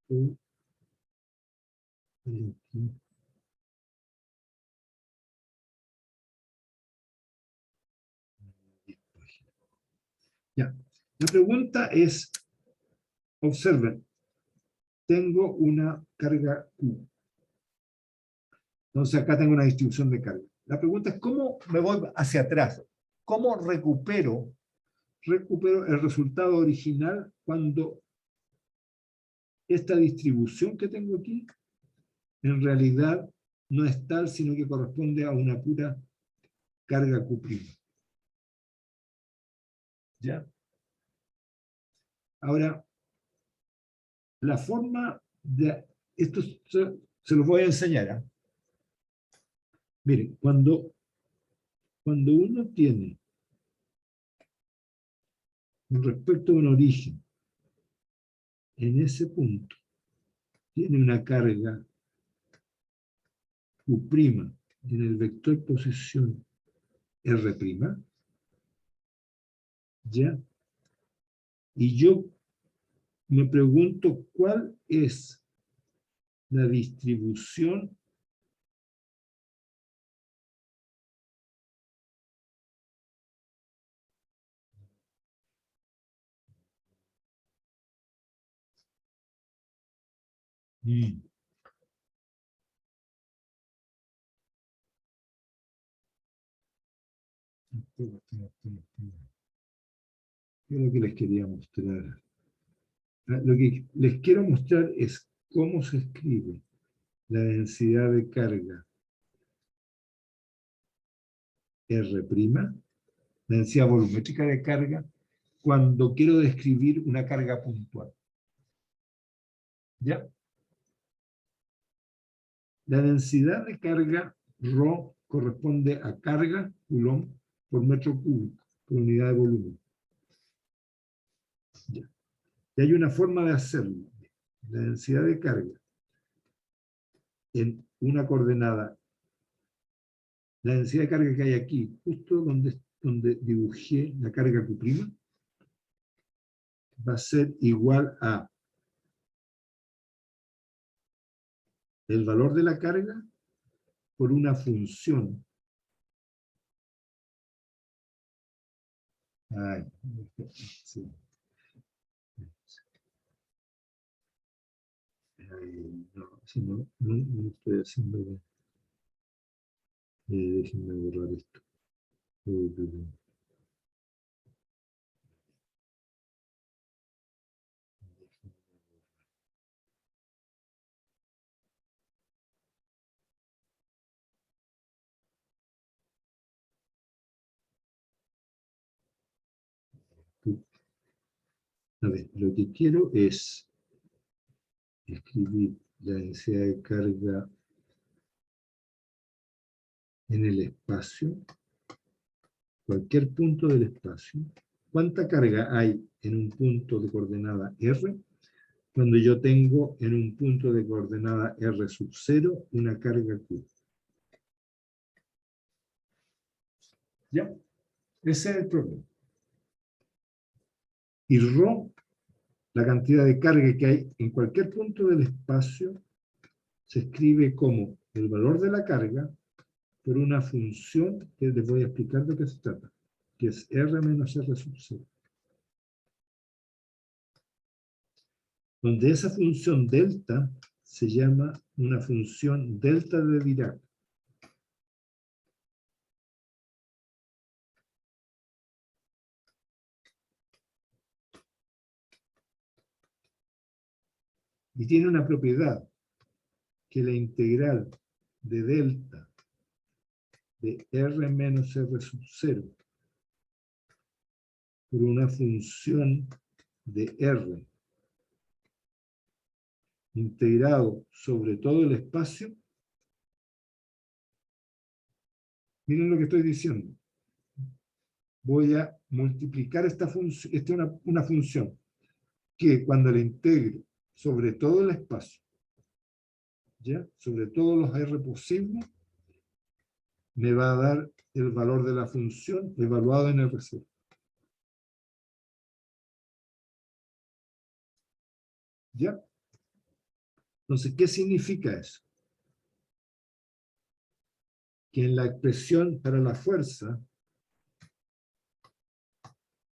Aquí. Ya. La pregunta es, observen, tengo una carga Q. Entonces acá tengo una distribución de carga. La pregunta es, ¿cómo me voy hacia atrás? ¿Cómo recupero el resultado original cuando esta distribución que tengo aquí en realidad no es tal, sino que corresponde a una pura carga Q'? ¿Ya? Ahora, la forma de... Esto se los voy a enseñar. ¿Eh? Miren, cuando uno tiene, con respecto a un origen, en ese punto, tiene una carga Q' en el vector posición R', ¿ya? Y yo me pregunto cuál es la distribución ¿Qué es lo que les quería mostrar? Lo que les quiero mostrar es cómo se escribe la densidad de carga R', la densidad volumétrica de carga, cuando quiero describir una carga puntual. ¿Ya? La densidad de carga ρ corresponde a carga Coulomb por metro cúbico, por unidad de volumen. ¿Ya? Y hay una forma de hacerlo. La densidad de carga en una coordenada, la densidad de carga que hay aquí, justo donde dibujé la carga Q', va a ser igual a el valor de la carga por una función. Ay, sí. Ay, no, si no estoy haciendo bien. Déjenme borrar esto. A ver, lo que quiero es escribir la densidad de carga en el espacio, cualquier punto del espacio. ¿Cuánta carga hay en un punto de coordenada R? Cuando yo tengo en un punto de coordenada R⁻0 una carga Q. ¿Ya? Ese es el problema. Y ρ, la cantidad de carga que hay en cualquier punto del espacio, se escribe como el valor de la carga por una función que les voy a explicar de qué se trata, que es R menos R⁻0. Donde esa función delta se llama una función delta de Dirac. Y tiene una propiedad, que la integral de delta de R menos R⁻0 por una función de R integrado sobre todo el espacio. Miren lo que estoy diciendo. Voy a multiplicar esta función, esta es una función que cuando la integro sobre todo el espacio, ¿ya? Sobre todos los R posibles, me va a dar el valor de la función evaluado en R⁻. ¿Ya? Entonces, ¿qué significa eso? Que en la expresión para la fuerza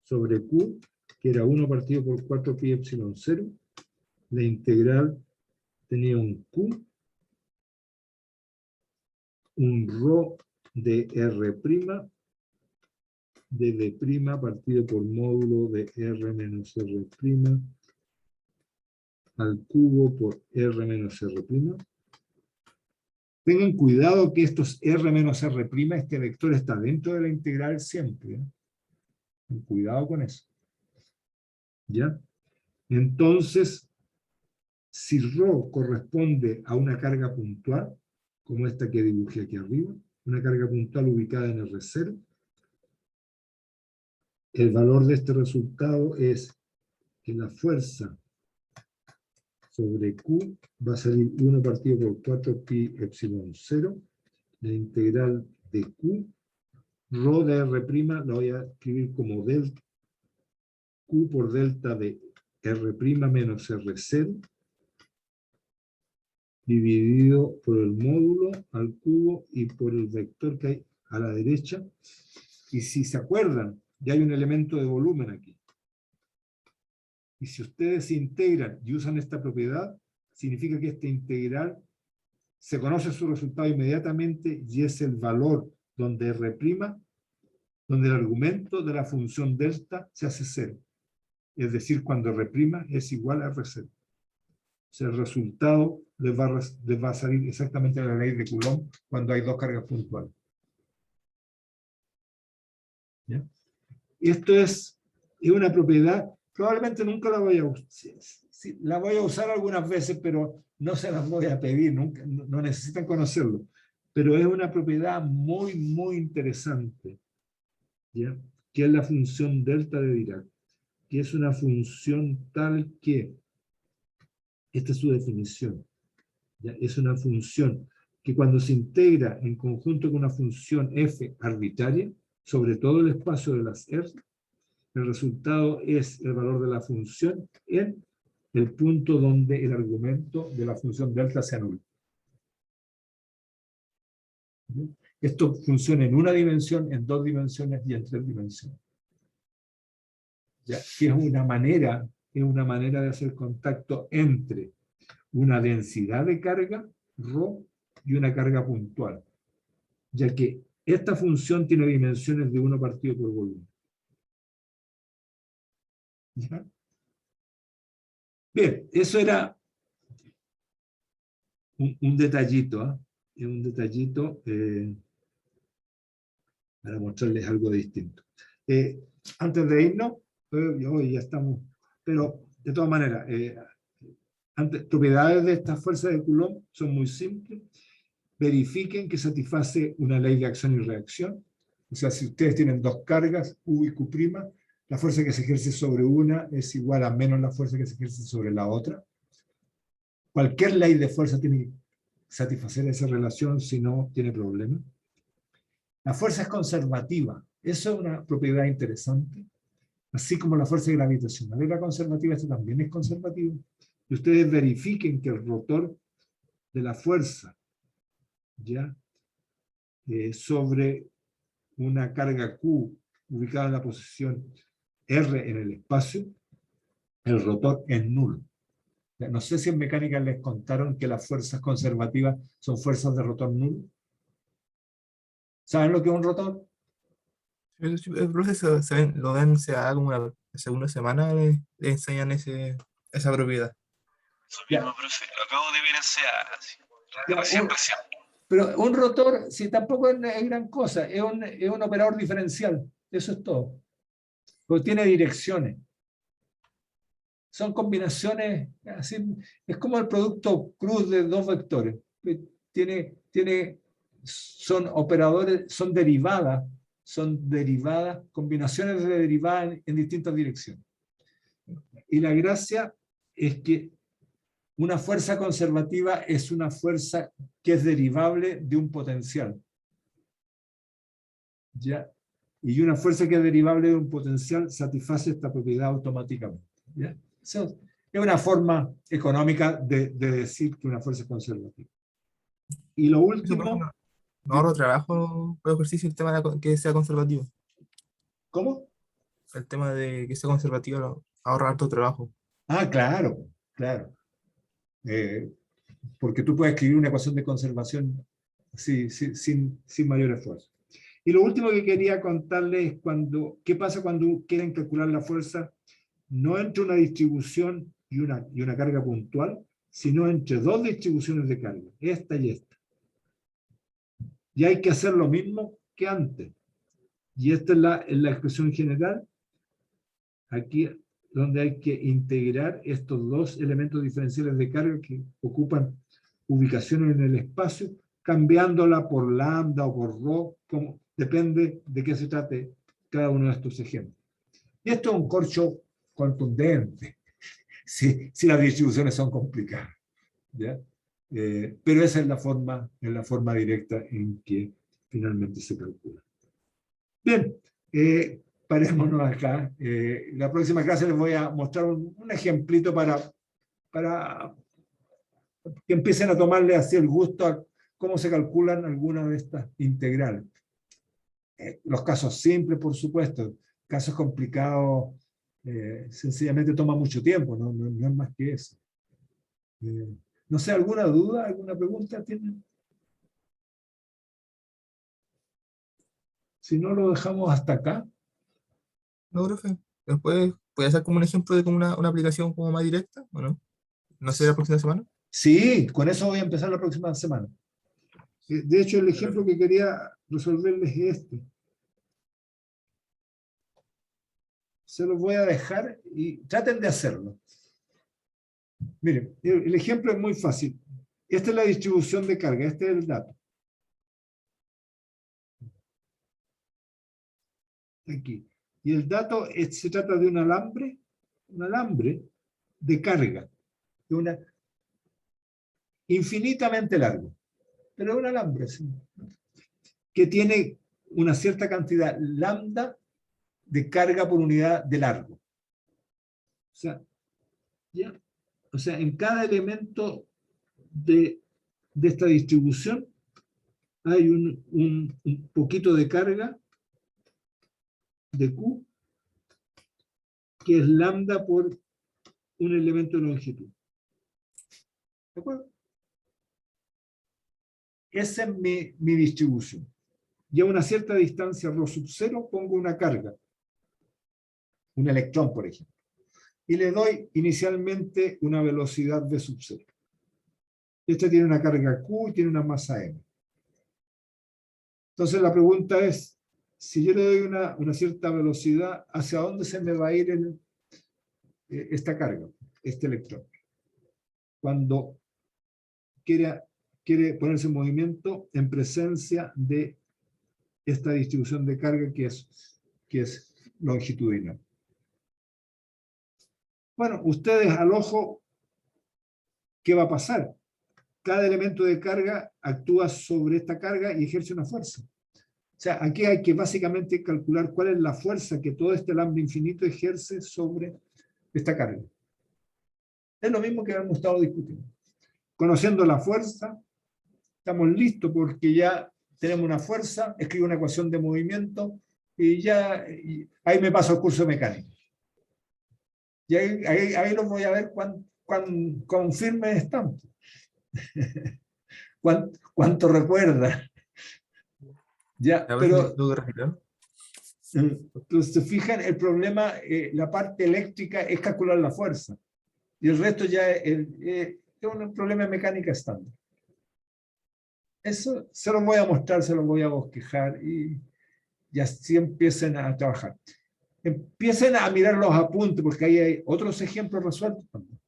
sobre Q, que era 1 partido por 4 pi epsilon 0, la integral tenía un Q, un rho de R', de B' partido por módulo de R menos R' al cubo por R menos R'. Tengan cuidado que estos R menos R', este vector está dentro de la integral siempre. ¿Eh? Cuidado con eso. ¿Ya? Entonces, si ρ corresponde a una carga puntual, como esta que dibujé aquí arriba, una carga puntual ubicada en R0, el valor de este resultado es que la fuerza sobre Q va a salir 1 partido por 4 pi epsilon 0, la integral de Q, rho de R' la voy a escribir como delta, Q por delta de R' menos R0, dividido por el módulo al cubo y por el vector que hay a la derecha. Y si se acuerdan, ya hay un elemento de volumen aquí. Y si ustedes integran y usan esta propiedad, significa que esta integral se conoce su resultado inmediatamente y es el valor donde R', donde el argumento de la función delta se hace cero. Es decir, cuando R' es igual a R0. O sea, el resultado les va a salir exactamente la ley de Coulomb cuando hay dos cargas puntuales. ¿Ya? Y esto es una propiedad, probablemente nunca la voy a usar. Sí, la voy a usar algunas veces, pero no se las voy a pedir, nunca, no necesitan conocerlo. Pero es una propiedad muy, muy interesante, ¿ya? Que es la función delta de Dirac, que es una función tal que, esta es su definición, ¿ya? Es una función que cuando se integra en conjunto con una función f arbitraria, sobre todo el espacio de las R, el resultado es el valor de la función en el punto donde el argumento de la función delta se anula. Esto funciona en una dimensión, en dos dimensiones y en tres dimensiones. ¿Ya? Que es una manera de hacer contacto entre una densidad de carga, ρ, y una carga puntual, ya que esta función tiene dimensiones de 1 partido por volumen. ¿Ya? Bien, eso era un detallito, ¿eh? Un detallito para mostrarles algo distinto. Antes de irnos, hoy ya estamos, pero de todas maneras, propiedades de estas fuerzas de Coulomb son muy simples. Verifiquen que satisface una ley de acción y reacción. O sea, si ustedes tienen dos cargas, U y Q', la fuerza que se ejerce sobre una es igual a menos la fuerza que se ejerce sobre la otra. Cualquier ley de fuerza tiene que satisfacer esa relación, si no, tiene problemas. La fuerza es conservativa. Eso es una propiedad interesante. Así como la fuerza gravitacional era conservativa, esto también es conservativo. Y ustedes verifiquen que el rotor de la fuerza, ¿ya? Sobre una carga Q ubicada en la posición R en el espacio, el rotor es nulo. No sé si en mecánica les contaron que las fuerzas conservativas son fuerzas de rotor nulo. ¿Saben lo que es un rotor? El proceso lo ven, se da como la segunda semana, le enseñan esa propiedad. Eso mismo, profe, lo acabo de evidenciar. Recién. Pero un rotor, si tampoco es gran cosa, es un operador diferencial. Eso es todo. Porque tiene direcciones. Son combinaciones, así, es como el producto cruz de dos vectores. Son operadores, son derivadas, combinaciones de derivadas en distintas direcciones. Y la gracia es que una fuerza conservativa es una fuerza que es derivable de un potencial. ¿Ya? Y una fuerza que es derivable de un potencial satisface esta propiedad automáticamente. ¿Ya? Eso Es una forma económica de decir que una fuerza es conservativa. Y lo Eso, por último, ejemplo, no ahorro trabajo por ejercicio el tema de que sea conservativo. ¿cómo? El tema de que sea conservativo ahorra harto trabajo. Ah, claro, claro. Porque tú puedes escribir una ecuación de conservación sin mayor esfuerzo. Y lo último que quería contarles es qué pasa cuando quieren calcular la fuerza, no entre una distribución y una carga puntual, sino entre dos distribuciones de carga, esta y esta. Y hay que hacer lo mismo que antes. Y esta es la expresión general, aquí donde hay que integrar estos dos elementos diferenciales de carga que ocupan ubicaciones en el espacio, cambiándola por lambda o por rho, depende de qué se trate cada uno de estos ejemplos. Y esto es un corcho contundente, si las distribuciones son complicadas, ¿ya? Pero esa es la forma directa en que finalmente se calcula. Bien, parémonos acá. La próxima clase les voy a mostrar un ejemplito para que empiecen a tomarle así el gusto a cómo se calculan algunas de estas integrales. Los casos simples, por supuesto. Casos complicados, sencillamente toma mucho tiempo, no es más que eso. No sé, ¿alguna duda, alguna pregunta tienen? Si no, lo dejamos hasta acá. No, profe. Después, ¿puede ser como un ejemplo de como una aplicación como más directa o no? No sé, la próxima semana. Sí, con eso voy a empezar la próxima semana. De hecho, el ejemplo que quería resolverles es este. Se los voy a dejar y traten de hacerlo. Miren, el ejemplo es muy fácil. Esta es la distribución de carga, este es el dato. Aquí. Y el dato se trata de un alambre de carga, infinitamente largo, pero es un alambre, ¿sí? Que tiene una cierta cantidad lambda de carga por unidad de largo. O sea, ¿ya? O sea, en cada elemento de esta distribución hay un poquito de carga de Q, que es lambda por un elemento de longitud. ¿De acuerdo? Esa es mi distribución. Y a una cierta distancia ρ sub 0 pongo una carga, un electrón, por ejemplo. Y le doy inicialmente una velocidad v sub 0. Este tiene una carga Q y tiene una masa M. Entonces la pregunta es, si yo le doy una cierta velocidad, ¿hacia dónde se me va a ir esta carga, este electrón? Cuando quiere ponerse en movimiento en presencia de esta distribución de carga que es longitudinal. Bueno, ustedes al ojo, ¿qué va a pasar? Cada elemento de carga actúa sobre esta carga y ejerce una fuerza. O sea, aquí hay que básicamente calcular cuál es la fuerza que todo este alambre infinito ejerce sobre esta carga. Es lo mismo que hemos estado discutiendo. Conociendo la fuerza, estamos listos porque ya tenemos una fuerza, escribo una ecuación de movimiento y ahí me paso el curso de mecánica. Y ahí los voy a ver cuán firmes están. ¿Cuánto recuerda? Ya, A ver, pero tengo que respirar. entonces, se fijan, el problema, la parte eléctrica es calcular la fuerza. Y el resto ya es un problema de mecánica estándar. Eso se los voy a mostrar, se los voy a bosquejar y así empiecen a trabajar. Empiecen a mirar los apuntes, porque ahí hay otros ejemplos resueltos también.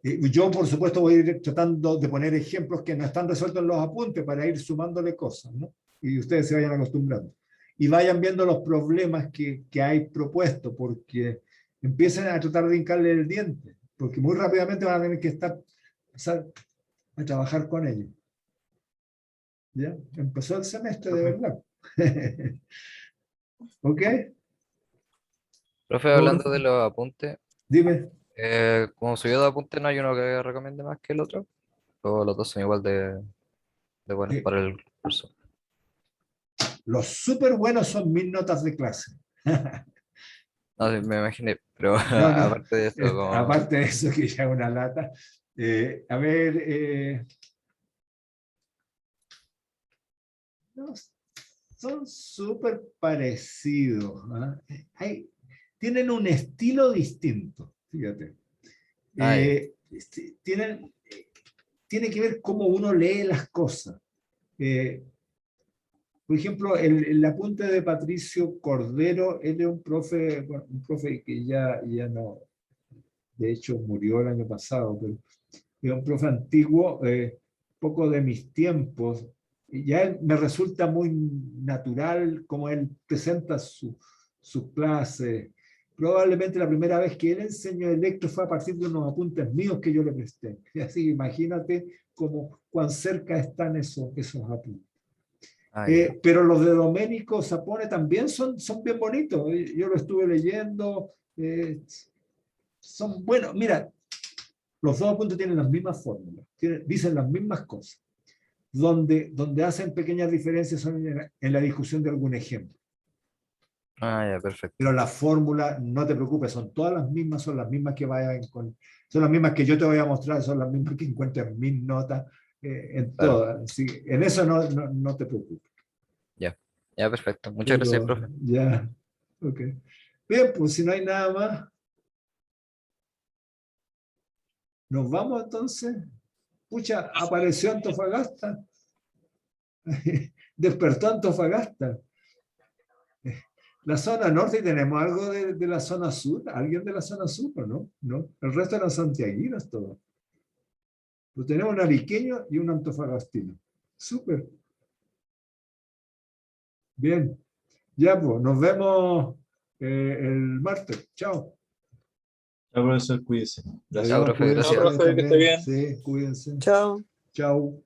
Yo, por supuesto, voy a ir tratando de poner ejemplos que no están resueltos en los apuntes para ir sumándole cosas, ¿no? Y ustedes se vayan acostumbrando. Y vayan viendo los problemas que hay propuestos, porque empiecen a tratar de hincarle el diente, porque muy rápidamente van a tener que empezar a trabajar con ellos. ¿Ya? Empezó el semestre de verdad. ¿Ok? Profe, hablando de los apuntes, Dime. Como subió de apunte, no hay uno que recomiende más que el otro. O los dos son igual de buenos Sí. para el curso. Los súper buenos son mis notas de clase. No, sí, me imaginé, pero No, no, aparte de eso, como, aparte de eso, que ya es una lata. A ver, no, son súper parecidos. ¿Ah? Tienen un estilo distinto, fíjate. Ah, ya. Tiene que ver cómo uno lee las cosas. Por ejemplo, el apunte de Patricio Cordero, él es un profe, bueno, un profe que ya no, de hecho murió el año pasado, pero es un profe antiguo, poco de mis tiempos, y ya él me resulta muy natural como él presenta sus clases. Probablemente la primera vez que él enseñó electro fue a partir de unos apuntes míos que yo le presté. Y así imagínate cuán cerca están esos apuntes. Ah, ya. Pero los de Domenico Sapone también son bien bonitos. Yo lo estuve leyendo. Son buenos. Mira, los dos apuntes tienen las mismas fórmulas, dicen las mismas cosas. Donde hacen pequeñas diferencias son en la discusión de algún ejemplo. Ah, ya, perfecto. Pero las fórmulas, no te preocupes, son todas las mismas, son las mismas que son las mismas que yo te voy a mostrar, son las mismas que encuentras en mis notas, en Claro. todas. Así, en eso no te preocupes. Ya, ya, perfecto. Muchas gracias, Pero profe. ya, ok. Bien, pues si no hay nada más, nos vamos entonces. Pucha, apareció Antofagasta. Despertó Antofagasta. La zona norte, y tenemos algo de la zona sur, alguien de la zona sur, ¿o no? ¿No? El resto eran santiaguinos todos. Pues tenemos un ariqueño y un antofagastino. Súper. Bien. Ya, pues, nos vemos el martes. Chao. Ya, profesor, cuídese. Gracias. Chao, Adiós, profe, cuídense gracias. Chao, ustedes profe, que esté también. bien. Sí, cuídense. Chao. Chao.